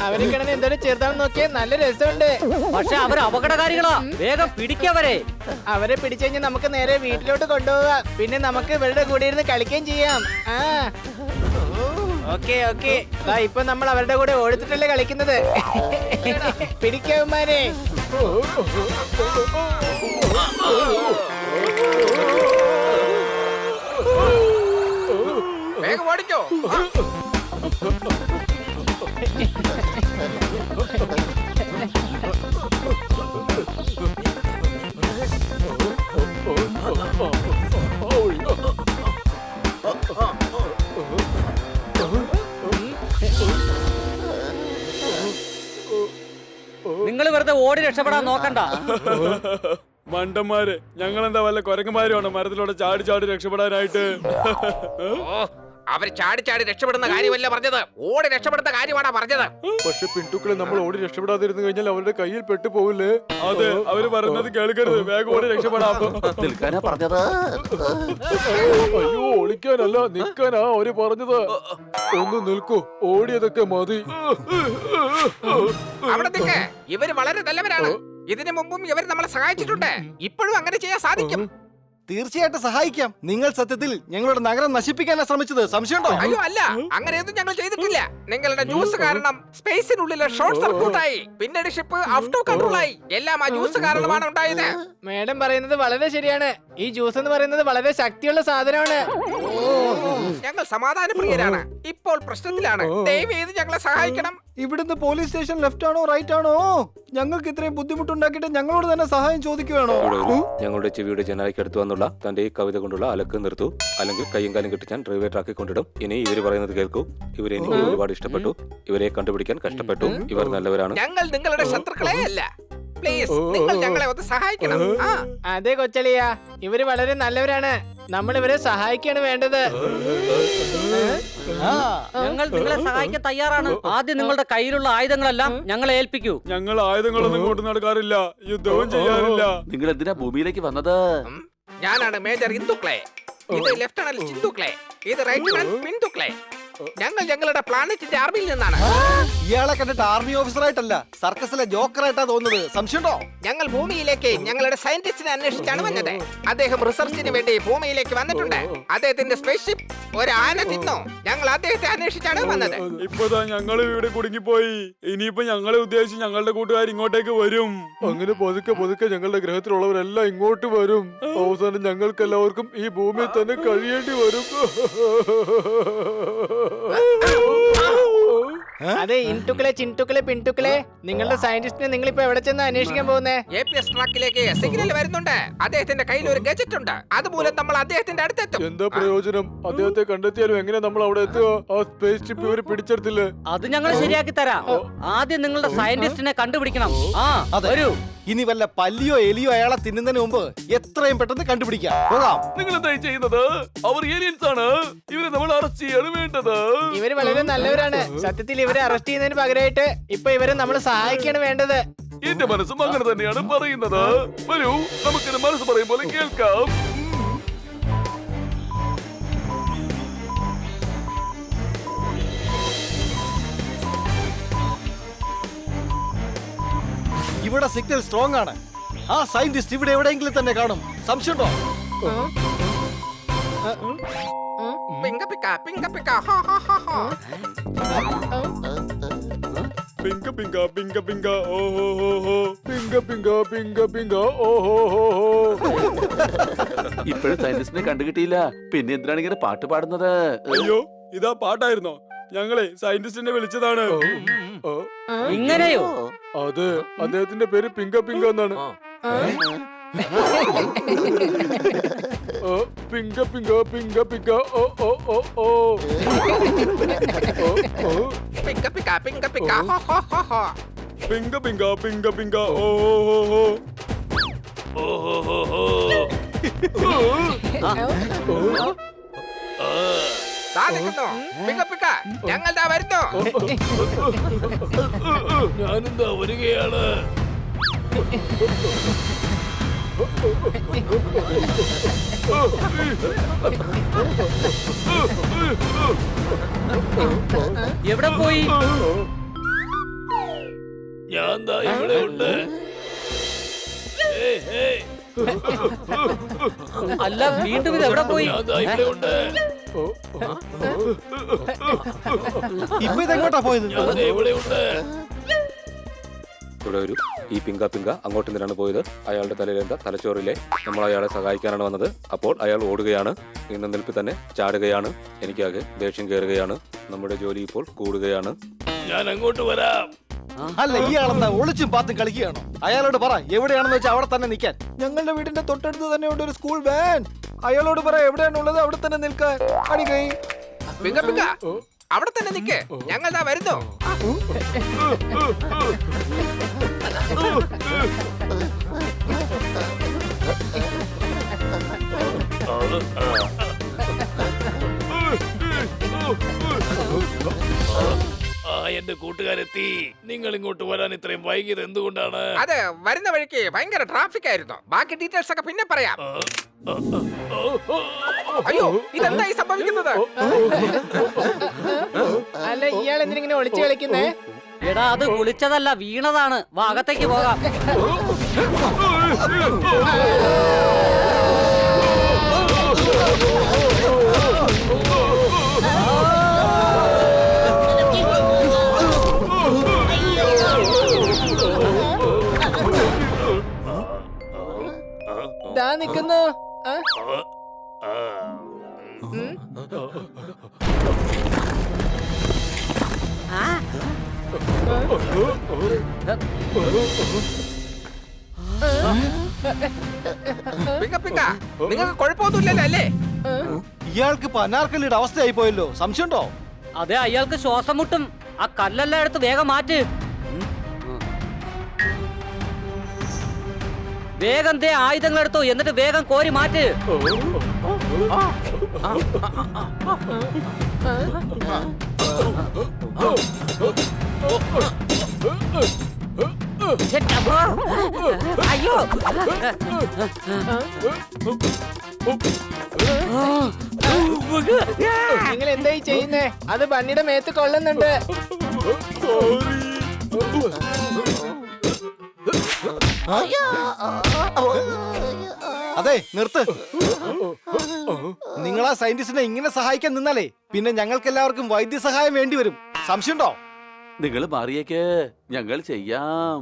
[SPEAKER 3] അവരെ കിടന്ന് എന്തോരം ചെറുതാണെന്ന് നോക്കിയാൽ നല്ല രസമുണ്ട്.
[SPEAKER 6] പക്ഷെ അവർ അപകടകാരികളാ. വേഗം പിടിക്കവരെ.
[SPEAKER 3] അവരെ പിടിച്ചു കഴിഞ്ഞാൽ നമുക്ക് നേരെ വീട്ടിലോട്ട് കൊണ്ടുപോകാം. പിന്നെ നമുക്ക് ഇവരുടെ കൂടെ ഇരുന്ന് കളിക്കുകയും ചെയ്യാം. ആ ഓക്കെ ഓക്കെ. ഇപ്പൊ നമ്മൾ അവരുടെ കൂടെ ഓടിച്ചിട്ടല്ലേ കളിക്കുന്നത്. പിടിക്കവന്മാരെ.
[SPEAKER 1] വേഗം ഓടിക്കോ. ആ,
[SPEAKER 6] നിങ്ങൾ വെറുതെ ഓടി രക്ഷപ്പെടാൻ നോക്കണ്ട.
[SPEAKER 5] മണ്ടന്മാര്, ഞങ്ങളെന്താ വല്ല കുരങ്ങന്മാരുമാണ് മരത്തിലൂടെ ചാടി ചാടി രക്ഷപ്പെടാനായിട്ട്?
[SPEAKER 1] ഓ, അവര് ചാടി ചാടി രക്ഷപ്പെടുന്ന കാര്യമല്ല പറഞ്ഞത്, ഓടി രക്ഷപ്പെടുന്ന കാര്യമാണാ പറഞ്ഞത്.
[SPEAKER 7] പക്ഷെ പിന്തുക്കളെ നമ്മൾ ഓടി രക്ഷപ്പെടാതിരുന്നു കഴിഞ്ഞാൽ അവരുടെ കയ്യിൽ പെട്ടു പോവില്ലേ?
[SPEAKER 5] അതെ, അവര് പറയുന്നത് കേൾക്കരുത്. വേഗം ഓടി രക്ഷപ്പെടാം.
[SPEAKER 2] നിൽക്കാനാ പറഞ്ഞത്.
[SPEAKER 7] അയ്യോ, ഒളിക്കാനല്ല നിൽക്കാനാ അവര് പറഞ്ഞത്. ഒന്ന് നിൽക്കൂ, ഓടിയതൊക്കെ മതി.
[SPEAKER 1] അവിടെ നിൽക്ക്. ഇവര് വളരെ നല്ലവരാണ്. ഇതിനു മുമ്പും ഇവർ നമ്മളെ സഹായിച്ചിട്ടുണ്ട്. ഇപ്പോഴും അങ്ങനെ ചെയ്യാൻ സാധിക്കും.
[SPEAKER 4] തീർച്ചയായിട്ടും സഹായിക്കാം. നിങ്ങൾ സത്യത്തിൽ ഞങ്ങളുടെ നഗരം നശിപ്പിക്കാനാണ് ശ്രമിച്ചത്, സംശയമുണ്ടോ?
[SPEAKER 1] അയ്യോ അല്ല, അങ്ങനെയൊന്നും ഞങ്ങൾ ചെയ്തിട്ടില്ല. നിങ്ങളുടെ ജ്യൂസ് കാരണം സ്പേസിനുള്ളിലെ ഷോർട്ട് സർക്യൂട്ടായി. പിന്നീട് ഷിപ്പ് ഔട്ട് ഓഫ് കൺട്രോൾ ആയി. എല്ലാം ആ ജ്യൂസ് കാരണമാണ് ഉണ്ടായത്.
[SPEAKER 3] മേഡം പറയുന്നത് വളരെ ശരിയാണ്. ഈ ജ്യൂസ് എന്ന് പറയുന്നത് വളരെ ശക്തിയുള്ള സാധനമാണ്.
[SPEAKER 1] ഞങ്ങൾ സമാധാനപ്രിയരാണ്. ഇപ്പോൾ പ്രശ്നത്തിലാണ്. ദയവേത് ഞങ്ങളെ സഹായിക്കണം.
[SPEAKER 4] ഇവിടുന്ന് പോലീസ് സ്റ്റേഷൻ ലെഫ്റ്റ് ആണോ റൈറ്റ് ആണോ? ഞങ്ങൾക്ക് ഇത്രയും ബുദ്ധിമുട്ടുണ്ടാക്കിയിട്ട് ഞങ്ങളോട് തന്നെ സഹായം ചോദിക്കുകയാണോ?
[SPEAKER 9] ഇവിടെ വരൂ. ഞങ്ങളുടെ ചെവിയുടെ ജനാലയ്ക്ക് അടുത്ത് വന്നുള്ള തന്റെ ഈ കവിത കൊണ്ടുള്ള അലക്ക് നിർത്തൂ. അല്ലെങ്കിൽ കയ്യും കാലും കെട്ടി ഞാൻ റെയിൽവേ ട്രാക്കിൽ കൊണ്ടിടും. ഇനി ഇവര് പറയുന്നത് കേൾക്കൂ. ഇവരെ എനിക്ക് ഒരുപാട് ഇഷ്ടപ്പെട്ടു. ഇവരെ കണ്ടുപിടിക്കാൻ കഷ്ടപ്പെട്ടു. ഇവർ നല്ലവരാണ്.
[SPEAKER 1] ഞങ്ങൾ നിങ്ങളുടെ ശത്രുക്കളെ അല്ല. പ്ലീസ്, നിങ്ങൾ ഞങ്ങളെ ഒന്ന് സഹായിക്കണം. ആ,
[SPEAKER 3] അതെ കൊച്ചളിയ, ഇവര് വളരെ നല്ലവരാണ്. നമ്മൾ ഇവരെ സഹായിക്കാണ് വേണ്ടത്.
[SPEAKER 6] ഞങ്ങൾ നിങ്ങളെ സഹായിക്കാൻ തയ്യാറാണ്. ആദ്യം നിങ്ങളുടെ കയ്യിലുള്ള ആയുധങ്ങളെല്ലാം ഞങ്ങളെ ഏൽപ്പിക്കൂ.
[SPEAKER 5] ഞങ്ങൾ ആയുധങ്ങളൊന്നും കൊണ്ടു നടക്കാറില്ല, യുദ്ധവും ചെയ്യാറില്ല.
[SPEAKER 2] നിങ്ങൾ എന്തിനാ ഭൂമിയിലേക്ക് വന്നത്?
[SPEAKER 1] ഞാനാണ് മേജർ ഇന്ദുക്ലേ. ഇത് ലെഫ്റ്റനന്റ് ചിന്തുക്ലേ. ഇത് റൈറ്റ് പിന്തുക്ലേ. ഞങ്ങൾ ഞങ്ങളുടെ പ്ലാനറ്റിന്റെ ആർമിയിൽ നിന്നാണ്.
[SPEAKER 4] ഇയാളെ കണ്ടിട്ട് ആർമി ഓഫീസർ ആയിട്ടല്ല, സർക്കസിലെ ജോക്കറായിട്ടാ തോന്നുന്നത്, സംശയമുണ്ടോ?
[SPEAKER 1] ഞങ്ങൾ ഭൂമിയിലേക്ക് ഞങ്ങളുടെ സയന്റിസ്റ്റിനെ അന്വേഷിച്ചാണ് വന്നത്. അദ്ദേഹം റിസർച്ചിന് വേണ്ടി ഭൂമിയിലേക്ക് വന്നിട്ടുണ്ട്. അദ്ദേഹത്തിന്റെ സ്പേസ്ഷിപ്പ് ഒരു ആന തിന്നു. ഞങ്ങൾ അദ്ദേഹത്തെ അന്വേഷിച്ചാണ് വന്നത്.
[SPEAKER 5] ഇപ്പതാ ഞങ്ങൾ ഇവിടെ കുടുങ്ങിപ്പോയി. ഇനിയിപ്പോ ഞങ്ങളെ ഉദ്ദേശിച്ച് ഞങ്ങളുടെ കൂട്ടുകാർ ഇങ്ങോട്ടേക്ക് വരും.
[SPEAKER 7] അങ്ങനെ പതുക്കെ പതുക്കെ ഞങ്ങളുടെ ഗ്രഹത്തിലുള്ളവരെല്ലാം ഇങ്ങോട്ട് വരും. അവസാനം ഞങ്ങൾക്ക് എല്ലാവർക്കും ഈ ഭൂമിയിൽ തന്നെ കഴിയേണ്ടി വരും.
[SPEAKER 3] അതെ, ഇൻടുക്കളെ ചിൻടുക്കളെ പിൻടുക്കളെ, നിങ്ങളുടെ സയന്റിസ്റ്റിനെ നിങ്ങൾ ഇപ്പൊ എവിടെ ചെന്ന് അന്വേഷിക്കാൻ പോകുന്നേ?
[SPEAKER 1] APS ട്രാക്കിലേക്ക് സിഗ്നൽ വരുന്നുണ്ട്. അദ്ദേഹത്തിന്റെ കയ്യിൽ ഒരു ഗജറ്റ് ഉണ്ട്. അതുമൂലം നമ്മൾ അദ്ദേഹത്തിന്റെ അടുത്തെത്തും.
[SPEAKER 7] എന്താ പ്രയോജനം? അദ്ദേഹത്തെ കണ്ടെത്തിയാലും എങ്ങനെ നമ്മൾ അവിടെ എത്തുക? ആ സ്പേസ് ഷിപ്പ് ഇവര് പിടിച്ചെടുത്തില്ലേ?
[SPEAKER 6] അത് ഞങ്ങൾ ശരിയാക്കി തരാം. ആദ്യം നിങ്ങളുടെ സയന്റിസ്റ്റിനെ കണ്ടുപിടിക്കണം. ആ
[SPEAKER 4] അതെ.
[SPEAKER 6] വരൂ.
[SPEAKER 4] ഇനി വല്ല പല്ലിയോ എലിയോ അയാളെ തിന്നുന്നതിന് മുമ്പ് എത്രയും പെട്ടെന്ന് കണ്ടുപിടിക്കാം. പോകാം.
[SPEAKER 2] നിങ്ങൾ എന്തായി ചെയ്യുന്നത്? അവർ ഏലിയൻസ് ആണ്. ഇവരെ നമ്മൾ അറസ്റ്റ് ചെയ്യാണ് വേണ്ടത്.
[SPEAKER 3] ഇവര് വളരെ നല്ലവരാണ്. സത്യത്തിൽ ഇവരെ അറസ്റ്റ് ചെയ്യുന്നതിന് പകരമായിട്ട് ഇപ്പൊ ഇവരെ നമ്മൾ സഹായിക്കാണ് വേണ്ടത്.
[SPEAKER 2] എന്റെ മനസ്സും അങ്ങനെ തന്നെയാണ് പറയുന്നത്. വരൂ, നമുക്കിത് മനസ്സ് പറയും പോലെ കേൾക്കാം.
[SPEAKER 4] ഇവിടെ സിഗ്നൽ സ്ട്രോങ് ആണ്. ആ സയന്റിസ്റ്റ് ഇവിടെ എവിടെയെങ്കിലും തന്നെ കാണും, സംശയമുണ്ടോ?
[SPEAKER 1] പിങ്ക പിക്ക പിങ്ക പിക്ക ഹാ ഹാ ഹാ ഹാ.
[SPEAKER 5] പിങ്ക പിങ്ക പിങ്ക പിങ്ക ഓ ഹോ ഹോ ഹോ.
[SPEAKER 7] പിങ്ക പിങ്ക പിങ്ക പിങ്ക ഓഹോ ഹോ ഹോ.
[SPEAKER 2] ഇപ്പോഴും സയന്റിസ്റ്റിനെ കണ്ടുകിട്ടിയില്ല. പിന്നെ എന്തിനാണ് ഇങ്ങനെ പാട്ട് പാടുന്നത്?
[SPEAKER 5] അയ്യോ, ഇതാ പാട്ടായിരുന്നോ? ഞങ്ങളെ സയന്റിസ്റ്റിനെ വിളിച്ചതാണ്.
[SPEAKER 6] ഇങ്ങനെയോ?
[SPEAKER 7] അത് അദ്ദേഹത്തിന്റെ പേര് പിങ്ക പിങ്ക എന്നാണ്. പിങ്ക പിങ്ക പിങ്ക പിങ്ക ഓ ഓ ഓ ഓ
[SPEAKER 1] പിങ്ക പിക്ക പിങ്ക പിക്ക ഹോ ഹോ ഹോ ഹോ.
[SPEAKER 5] പിങ്ക പിങ്ക പിങ്ക പിങ്ക ഓ ഓ ഓ
[SPEAKER 1] ദാ നിൽക്കുന്നു. പിങ്ക പിക്ക, ഞങ്ങൾ ദാ വരുന്നു.
[SPEAKER 8] ഞാനെന്താ വരികയാണ്.
[SPEAKER 6] എവിടെ പോയി?
[SPEAKER 8] ഞാൻ ദാ ഇവിടെ ഉണ്ട്.
[SPEAKER 6] അല്ല, വീണ്ടും ഇത് എവിടെ പോയി?
[SPEAKER 8] ഞാൻ ദാ ഇവിടെ ഉണ്ട്.
[SPEAKER 4] ഇപ്പൊ ഇതെങ്ങോട്ടാ പോയത്?
[SPEAKER 8] ഞാൻ ദാ ഇവിടെ ഉണ്ട്.
[SPEAKER 9] ഇവിടെ ഒരു ഈ പിങ്ക പിങ്ക അങ്ങോട്ട് നിന്നാണ് പോയത്. അയാളുടെ തലയിലെന്താ തലച്ചോറിലെ നമ്മൾ അയാളെ സഹായിക്കാനാണ് വന്നത്. അപ്പോൾ അയാൾ ഓടുകയാണ്. ഇന്ന് നിൽപ്പിൽ തന്നെ ചാടുകയാണ്. എനിക്കാകെ ദേഷ്യം കയറുകയാണ്. നമ്മുടെ ജോലി ഇപ്പോൾ കൂടുകയാണ്.
[SPEAKER 8] ഞാൻ അങ്ങോട്ട് വരാം.
[SPEAKER 4] അല്ല, ഇയാളെന്താ ഒളിച്ചും പാത്തും കളിക്കുകയാണോ? അയാളോട് പറ എവിടെയാണെന്ന് വെച്ചാൽ അവിടെ തന്നെ നിൽക്കാൻ. ഞങ്ങളുടെ വീടിന്റെ തൊട്ടടുത്ത് തന്നെ ഉണ്ട് ഒരു സ്കൂൾ വാൻ. അയാളോട് പറ എവിടെയാണുള്ളത് അവിടെ തന്നെ നിൽക്കാൻ. അടി കൈ.
[SPEAKER 1] പിങ്ക പിക്ക, അവിടെ തന്നെ നിൽക്ക്. ഞങ്ങൾ ദാ വരുന്നു.
[SPEAKER 8] എന്റെ കൂട്ടുകാരെത്തി. നിങ്ങൾ ഇങ്ങോട്ട് വരാൻ ഇത്രയും വൈകിയത് എന്തുകൊണ്ടാണ്?
[SPEAKER 1] അത് വരുന്ന വഴിക്ക് ഭയങ്കര ട്രാഫിക് ആയിരുന്നു. ബാക്കി ഡീറ്റെയിൽസ് ഒക്കെ പിന്നെ പറയാം. അയ്യോ, ഇതെന്തായി സംഭവിക്കുന്നത്?
[SPEAKER 3] അല്ല, ഇയാൾ എന്തിനിങ്ങനെ ഒളിച്ചു കളിക്കുന്നേ?
[SPEAKER 6] എടാ, അത് വിളിച്ചതല്ല, വീണതാണ്. വാ, അകത്തേക്ക് പോകാം.
[SPEAKER 3] ദാ നിൽക്കുന്നു.
[SPEAKER 1] പിങ്ക പിങ്ക, നിങ്ങൾക്ക് കുഴപ്പമൊന്നുമില്ലല്ലോ അല്ലേ?
[SPEAKER 4] ഇയാൾക്ക് ഇപ്പൊ അനാർക്കലിയുടെ അവസ്ഥയായി പോയല്ലോ. സംശയമുണ്ടോ?
[SPEAKER 6] അതെ, അയാൾക്ക് ശ്വാസം മുട്ടും. ആ കല്ലെല്ലാം എടുത്ത് വേഗം മാറ്റ്. വേഗം ദേ ആയുധങ്ങൾ എടുത്തോ, എന്നിട്ട് വേഗം കോരി മാറ്റ്. അയ്യോ,
[SPEAKER 3] നിങ്ങൾ എന്തായി ചെയ്യുന്നേ? അത് ബണ്ണിയുടെ മേത്ത് കൊള്ളുന്നുണ്ട്.
[SPEAKER 4] അതെ, നിർത്ത്. നിങ്ങൾ ആ സയന്റിസ്റ്റിനെ ഇങ്ങനെ സഹായിക്കാൻ നിന്നാലേ പിന്നെ ഞങ്ങൾക്ക് എല്ലാവർക്കും വൈദ്യസഹായം വേണ്ടി വരും. സംശയമുണ്ടോ?
[SPEAKER 2] നിങ്ങൾ മാറിയേക്ക്, ഞങ്ങൾ ചെയ്യാം.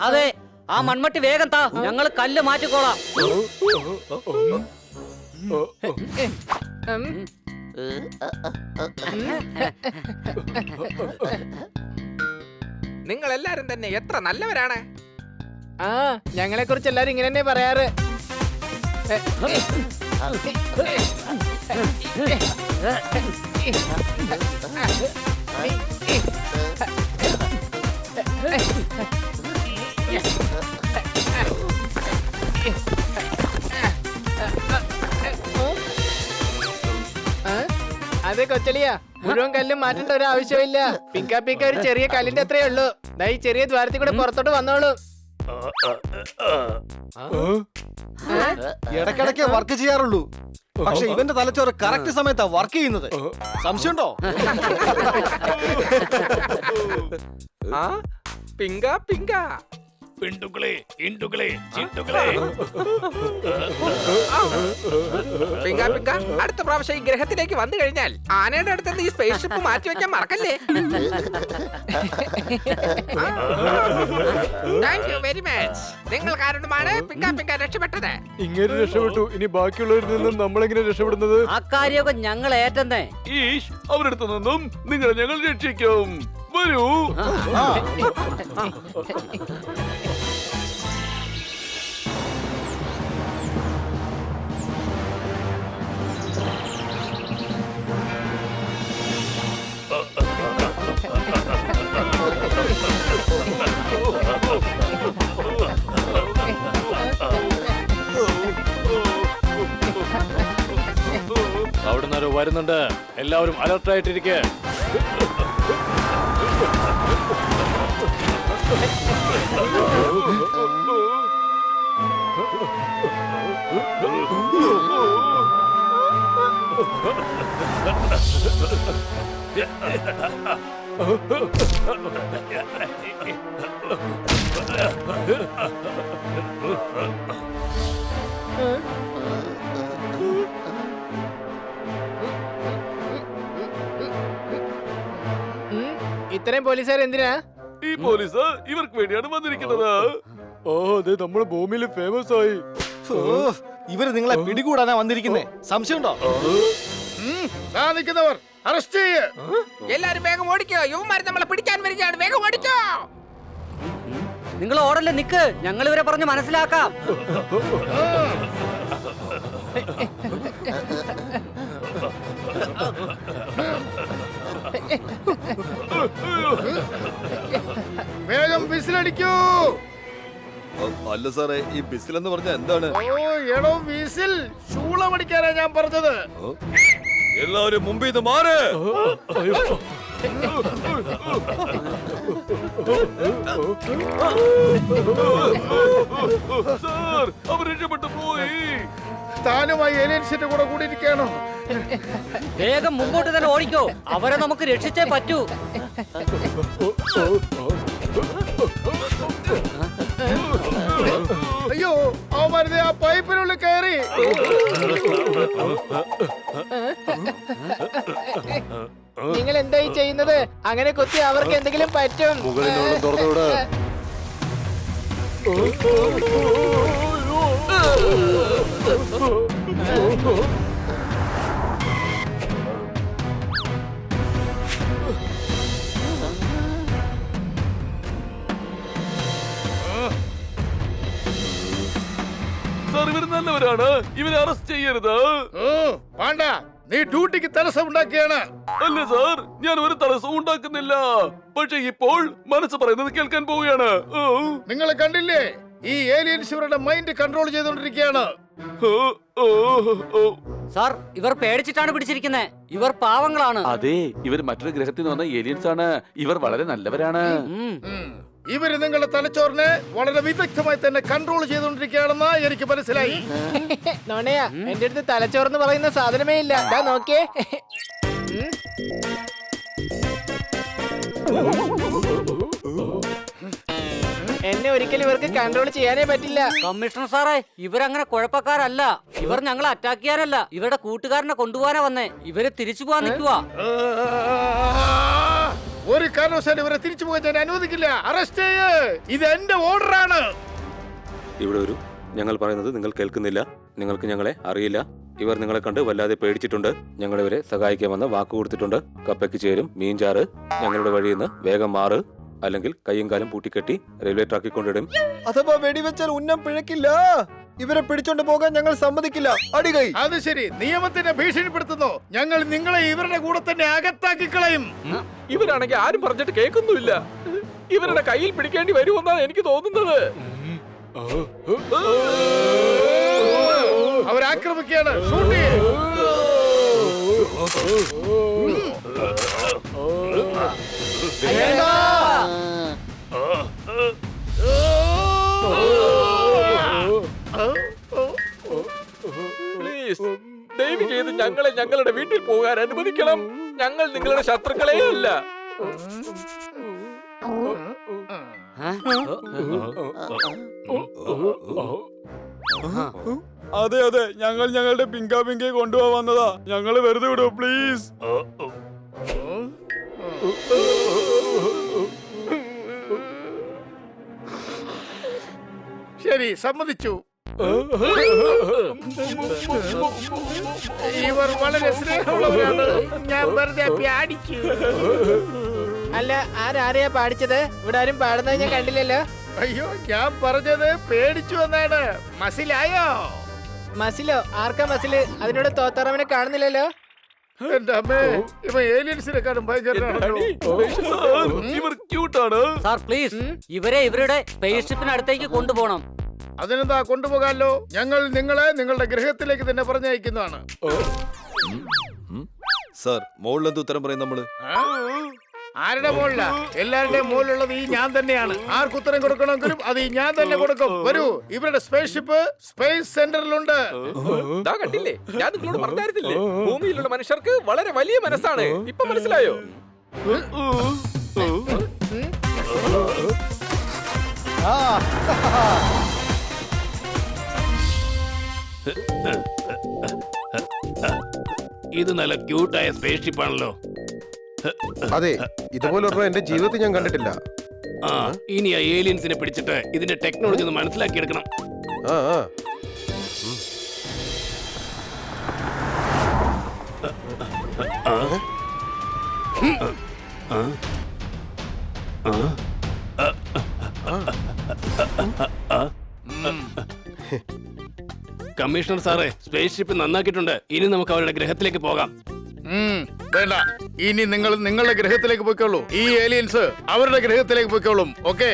[SPEAKER 6] അതെ, ആ മൺമട്ടി വേഗം താ, ഞങ്ങൾ കല്ല് മാറ്റിക്കോളാം.
[SPEAKER 1] നിങ്ങൾ എല്ലാരും തന്നെ എത്ര നല്ലവരാണ്.
[SPEAKER 3] ആ, ഞങ്ങളെ കുറിച്ച് എല്ലാരും ഇങ്ങനെ തന്നെ പറയാറ്. അതെ കൊച്ചളിയാ, മുഴുവൻ കല്ലും മാറ്റേണ്ട ഒരു ആവശ്യമില്ല. പിങ്ക പിങ്ക ഒരു ചെറിയ കല്ലിന്റെ അത്രേ ഉള്ളൂ. ദാ ഈ ചെറിയ ദ്വാരത്തിൽ കൂടെ പുറത്തോട്ട് വന്നോളൂ.
[SPEAKER 4] ഇടയ്ക്കിടയ്ക്ക് വർക്ക് ചെയ്യാറുള്ളൂ. പക്ഷെ ഇവന്റെ തലച്ചോറ് കറക്റ്റ് സമയത്താ വർക്ക് ചെയ്യുന്നത്. സംശയമുണ്ടോ?
[SPEAKER 1] ആ, പിങ്ക പിങ്ക,
[SPEAKER 8] പിണ്ടുകളെ ഇണ്ടുകളെ ചിണ്ടുകളെ.
[SPEAKER 1] പിങ്ക പിങ്ക അടുത്ത പ്രാവശ്യം ഈ ഗ്രഹത്തിലേക്ക് വന്നു കഴിഞ്ഞാൽ ആനയുടെ അടുത്ത് നിന്ന് ഈ സ്പേസ് ഷിപ്പ് മാറ്റി വെക്കാൻ മറക്കല്ലേ. Thank you very much. നിങ്ങൾ കാരണമാണ് പിങ്ക പിങ്ക രക്ഷപ്പെട്ടത്.
[SPEAKER 7] ഇങ്ങനെ രക്ഷപ്പെട്ടു. ഇനി ബാക്കിയുള്ളവരിൽ നിന്നും നമ്മളെങ്ങനെ രക്ഷപ്പെടുന്നത്?
[SPEAKER 6] ആ കാര്യമൊക്കെ ഞങ്ങൾ ഏറ്റെന്നേ.
[SPEAKER 2] ഈഷ്, അവരടുത്ത് നിന്നും നിങ്ങളെ ഞങ്ങൾ രക്ഷിക്കും. വരൂ.
[SPEAKER 10] അവിടുന്ന് ആരോ വരുന്നുണ്ട്. എല്ലാവരും അലർട്ടായിട്ടിരിക്കെ.
[SPEAKER 3] ഇത്രയും പോലീസുകാർ എന്തിനാ?
[SPEAKER 2] ഈ പോലീസ് ഇവർക്ക് വേണ്ടിയാണ് വന്നിരിക്കുന്നത്.
[SPEAKER 7] ഓ അതെ, നമ്മള് ഭൂമിയിൽ ഫേമസ് ആയി.
[SPEAKER 4] ഓ, ഇവര് നിങ്ങളെ പിടികൂടാനാ വന്നിരിക്കുന്നേ. സംശയമുണ്ടോ?
[SPEAKER 8] നിൽക്കുന്നവർ അറസ്റ്റ് ചെയ്യ്.
[SPEAKER 1] എല്ലാരും വേഗം ഓടിക്കോ. യുവമാര് നമ്മളെ പിടിക്കാൻ വരികയാണ്. വേഗം ഓടിക്കോ.
[SPEAKER 6] നിങ്ങൾ ഓടല്ലേ, നിക്ക്. ഞങ്ങൾ ഇവരെ പറഞ്ഞ് മനസ്സിലാക്കാം.
[SPEAKER 8] വേഗം വിസിലടിക്കൂ.
[SPEAKER 4] അല്ല സാറേ, ഈ ബിസിൽ എന്ന് പറഞ്ഞ എന്താണ്?
[SPEAKER 8] ഓ എടോ വിസിൽ ശൂളമടിക്കാനാ ഞാൻ പറഞ്ഞത്.
[SPEAKER 2] എല്ലാവരും മുമ്പിൽ നിന്ന് മാറ്. സാർ, അവർ രക്ഷപ്പെട്ടു പോയി.
[SPEAKER 8] താനുമായി ഏലിയൻസിന്റെ കൂടെ കൂടിയിരിക്കുകയാണോ?
[SPEAKER 6] വേഗം മുമ്പോട്ട് തന്നെ ഓടിക്കോ. അവരെ നമുക്ക് രക്ഷിച്ചേ പറ്റൂ.
[SPEAKER 8] അയ്യോ, അവന്മാരുടെ ആ പൈപ്പിനുള്ളിൽ കയറി.
[SPEAKER 3] നിങ്ങൾ എന്തായി ചെയ്യുന്നത്? അങ്ങനെ കുത്തി അവർക്ക് എന്തെങ്കിലും പറ്റും.
[SPEAKER 7] തുറന്നുവിടാ.
[SPEAKER 2] സാർ, ഇവർ നല്ലവരാണ്. ഇവരെ അറസ്റ്റ് ചെയ്യരുത്.
[SPEAKER 8] വേണ്ട, നീ ഡ്യൂട്ടിക്ക് തടസ്സം ഉണ്ടാക്കിയാണ്.
[SPEAKER 2] അല്ല സാർ, ഞാൻ ഒരു തടസ്സവും ഉണ്ടാക്കുന്നില്ല. പക്ഷെ ഇപ്പോൾ മനസ്സ് പറയുന്നത് കേൾക്കാൻ പോവുകയാണ്.
[SPEAKER 8] നിങ്ങൾ കണ്ടില്ലേ, ഈ ഏലിയൻസ് ഇവരുടെ മൈൻഡ് കൺട്രോൾ ചെയ്തുകൊണ്ടിരിക്കുകയാണ്.
[SPEAKER 6] സാർ, ഇവർ പേടിച്ചിട്ടാണ് പിടിച്ചിരിക്കുന്നത്. ഇവർ പാവങ്ങളാണ്.
[SPEAKER 2] അതെ, ഇവർ മറ്റൊരു ഗ്രഹത്തിൽ നിന്ന് വന്ന ഏലിയൻസ് ആണ്. ഇവർ വളരെ നല്ലവരാണ്.
[SPEAKER 8] ഇവര് നിങ്ങളുടെ തലച്ചോറിനെ വളരെ വിദഗ്ധമായി തന്നെ കൺട്രോൾ ചെയ്തുകൊണ്ടിരിക്കുകയാണെന്ന് എനിക്ക് മനസ്സിലായി.
[SPEAKER 3] നോണയാ, എന്റെ അടുത്ത് തലച്ചോറെന്ന് പറയുന്ന സാധനമേ ഇല്ല. ദാ നോക്കിയേ. എന്നെ ഒരിക്കലും ഇവർക്ക് കൺട്രോൾ ചെയ്യാനേ പറ്റില്ല.
[SPEAKER 6] കമ്മീഷണർ സാറേ, ഇവരങ്ങനെ കുഴപ്പക്കാരല്ല. ഇവർ ഞങ്ങളെ അറ്റാക്ക് ചെയ്യാനല്ല, ഇവരുടെ കൂട്ടുകാരനെ കൊണ്ടുപോകാനാ വന്നേ. ഇവര് തിരിച്ചു പോവാൻ നിൽക്കുവാ.
[SPEAKER 8] ഒരു കാരണവശാലും ഇവരെ തിരിച്ചു പോകാൻ ഞാൻ അനുവദിക്കില്ല. അറസ്റ്റ് ചെയ്യ്. ഇത് എന്റെ ഓർഡറാണ്.
[SPEAKER 9] ഇവിടെ ഒരു ഞങ്ങൾ പറയുന്നത് നിങ്ങൾ കേൾക്കുന്നില്ല. നിങ്ങൾക്ക് ഞങ്ങളെ അറിയില്ല. ഇവർ നിങ്ങളെ കണ്ട് വല്ലാതെ പേടിച്ചിട്ടുണ്ട്. ഞങ്ങൾ ഇവരെ സഹായിക്കാമെന്ന് വാക്ക് കൊടുത്തിട്ടുണ്ട്. കപ്പയ്ക്ക് ചേരും മീൻചാറ്. ഞങ്ങളുടെ വഴിയിൽ നിന്ന് വേഗം മാറ്, അല്ലെങ്കിൽ കൈയും കാലും പൂട്ടിക്കെട്ടി റെയിൽവേ ട്രാക്കിൽ കൊണ്ടിടും.
[SPEAKER 4] അഥവാ വെടിവെച്ചാൽ ഉന്നം പിഴക്കില്ല. ഇവരെ പിടിച്ചോണ്ട് പോകാൻ ഞങ്ങൾ സമ്മതിക്കില്ല. അടികൈ.
[SPEAKER 8] അത് ശരി, നിയമത്തിനെ ഭീഷണിപ്പെടുത്തുന്നു. ഞങ്ങൾ നിങ്ങളെ ഇവരുടെ കൂടെ തന്നെ അകത്താക്കി കളയും.
[SPEAKER 2] ഇവരാണെങ്കിൽ ആരും പറഞ്ഞിട്ട് കേൾക്കുന്നുമില്ല. ഇവരുടെ കയ്യിൽ പിടിക്കേണ്ടി വരുമെന്നാണ് എനിക്ക് തോന്നുന്നത്.
[SPEAKER 8] അവരാക്രമിക്കുകയാണ്. ഷൂട്ട് ചെയ്യ്.
[SPEAKER 2] പ്ലീസ്, ദയവ് ചെയ്ത് ഞങ്ങളെ ഞങ്ങളുടെ വീട്ടിൽ പോകാൻ അനുവദിക്കണം. ഞങ്ങൾ നിങ്ങളുടെ ശത്രുക്കളേ അല്ല.
[SPEAKER 5] അതെ അതെ, ഞങ്ങൾ ഞങ്ങളുടെ പിങ്കാ പിങ്കയെ കൊണ്ടുപോകാൻ വന്നതാ. ഞങ്ങള് വെറുതെ വിടൂ പ്ലീസ്.
[SPEAKER 8] ശരി, സമ്മതിച്ചു. ഇവർ വളരെ സ്നേഹമുള്ളവരാണ്. ഞാൻ വെറുതെ പാടിച്ചു.
[SPEAKER 3] അല്ല, ആരാരെയാ പാടിച്ചത്? ഇവിടെ ആരും പാടുന്നത് ഞാൻ കണ്ടില്ലല്ലോ.
[SPEAKER 8] അയ്യോ, ഞാൻ പറഞ്ഞത് പേടിച്ചു എന്നാണ്. മനസ്സിലായോ?
[SPEAKER 3] മസിലോ? ആർക്കാ മസില്? അതിനോട് തോത്താറവനെ കാണുന്നില്ലല്ലോ.
[SPEAKER 8] എന്റെ അമ്മേ, ഇവ ഏലിയൻസിനെക്കാളും ഭയങ്കരനാണല്ലോ.
[SPEAKER 2] ഇവർ ക്യൂട്ടാണ്.
[SPEAKER 6] സാർ പ്ലീസ് ഇവരെ ഇവരുടെ സ്പേസ് ഷിപ്പിനടുത്തേക്ക് കൊണ്ടുപോകണം.
[SPEAKER 8] അതിനെന്താ, കൊണ്ടുപോകാമല്ലോ. ഞങ്ങൾ നിങ്ങളെ നിങ്ങളുടെ ഗൃഹത്തിലേക്ക് തന്നെ പറഞ്ഞയക്കുന്നതാണ്.
[SPEAKER 4] സാർ, മുകളിലെന്ത് ഉത്തരം പറയും നമ്മള്?
[SPEAKER 8] ആരുടെ മുകളില? എല്ലാവരുടെയും മുകളിലുള്ളത് ഈ ഞാൻ തന്നെയാണ്. ആർക്ക് ഉത്തരം കൊടുക്കണമെങ്കിലും അത് ഈ ഞാൻ തന്നെ കൊടുക്കും. വരൂ, ഇവരുടെ സ്പേസ് ഷിപ്പ് സ്പേസ് സെന്ററിലുണ്ട്.
[SPEAKER 1] ദാ കണ്ടില്ലേ, ഞാൻ നിങ്ങളോട് പറഞ്ഞായിരുന്നില്ലേ, ഭൂമിയിലുള്ള മനുഷ്യർക്ക് വളരെ വലിയ മനസ്സാണ്. ഇപ്പൊ മനസ്സിലായോ?
[SPEAKER 10] ഇത് നല്ല ക്യൂട്ടായ സ്പേസ് ഷിപ്പ് ആണല്ലോ.
[SPEAKER 7] അതെ, ഇതുപോലെ എന്റെ ജീവിതത്തിൽ ഞാൻ കണ്ടിട്ടില്ല.
[SPEAKER 10] ആ, ഇനി ആ ഏലിയൻസിനെ പിടിച്ചിട്ട് ഇതിന്റെ ടെക്നോളജി ഒന്ന് മനസ്സിലാക്കിയെടുക്കണം.
[SPEAKER 7] ആ ആ.
[SPEAKER 10] കമ്മീഷണർ സാറേ, സ്പേസ് ഷിപ്പ് നന്നാക്കിയിട്ടുണ്ട്. ഇനി നമുക്ക് അവരുടെ ഗ്രഹത്തിലേക്ക് പോകാം.
[SPEAKER 8] വേണ്ട, ഇനി നിങ്ങൾ നിങ്ങളുടെ ഗ്രഹത്തിലേക്ക് പോയിക്കോളൂ. ഈ ഏലിയൻസ് അവരുടെ ഗ്രഹത്തിലേക്ക് പോയിക്കോളും. ഓക്കെ?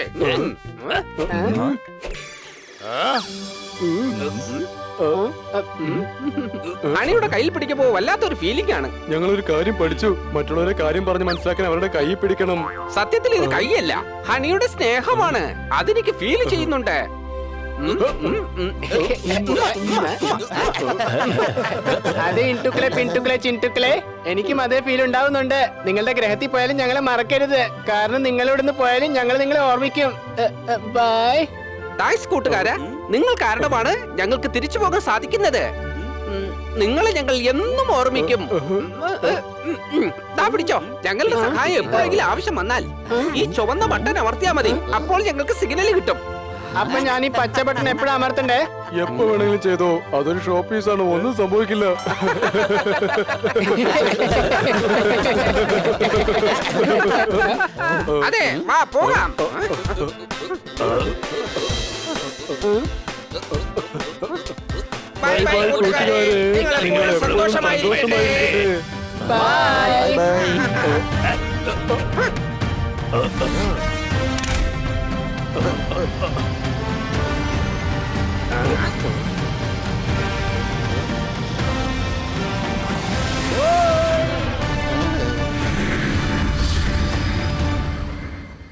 [SPEAKER 1] ഹണിയുടെ കയ്യിൽ പിടിക്കുമ്പോ വല്ലാത്തൊരു ഫീലിംഗ് ആണ്.
[SPEAKER 7] ഞങ്ങളൊരു കാര്യം പഠിച്ചു. മറ്റുള്ളവരെ കാര്യം പറഞ്ഞ് മനസ്സിലാക്കാൻ അവരുടെ കൈ പിടിക്കണം.
[SPEAKER 1] സത്യത്തിൽ ഇത് കൈയല്ല, ഹണിയുടെ സ്നേഹമാണ്. അതെനിക്ക് ഫീൽ ചെയ്യുന്നുണ്ട്.
[SPEAKER 3] അത് ഇൻറ്റുക്കളെ പിൻറ്റുക്കളെ ചിൻറ്റുക്കളെ, എനിക്കും അതേ ഫീൽ ഉണ്ടാവുന്നുണ്ട്. നിങ്ങളുടെ ഗ്രഹത്തിൽ പോയാലും ഞങ്ങളെ മറക്കരുത്. കാരണം നിങ്ങൾ ഇവിടുന്ന് പോയാലും ഞങ്ങൾ നിങ്ങളെ ഓർമ്മിക്കും. ബൈ.
[SPEAKER 1] താങ്ക്സ് കൂട്ടുകാരാ, നിങ്ങൾ കാരണമാണ് ഞങ്ങൾക്ക് തിരിച്ചു പോകാൻ സാധിക്കുന്നത്. നിങ്ങളെ ഞങ്ങൾ എന്നും ഓർമ്മിക്കും. ദാ പിടിച്ചോ, ഞങ്ങളുടെ സഹായം എപ്പോഴെങ്കിലും ആവശ്യം വന്നാൽ ഈ ചുവന്ന ബട്ടൺ അമർത്തിയാ മതി. അപ്പോൾ ഞങ്ങൾക്ക് സിഗ്നൽ കിട്ടും.
[SPEAKER 3] അപ്പൊ ഞാൻ ഈ പച്ച ബട്ടൺ എപ്പോഴാ അമർത്തണ്ടേ?
[SPEAKER 7] എപ്പോ വേണമെങ്കിലും ചെയ്തോ, അതൊരു ഷോ പീസാണ്, ഒന്നും സംഭവിക്കില്ല.
[SPEAKER 1] അതെ, വാ പോകാം. ബൈ ബൈ കൂട്ടുകാരെ, നിങ്ങൾ എപ്പോഴും സന്തോഷമായിരിക്കട്ടെ.
[SPEAKER 3] ബൈ.
[SPEAKER 8] ഓ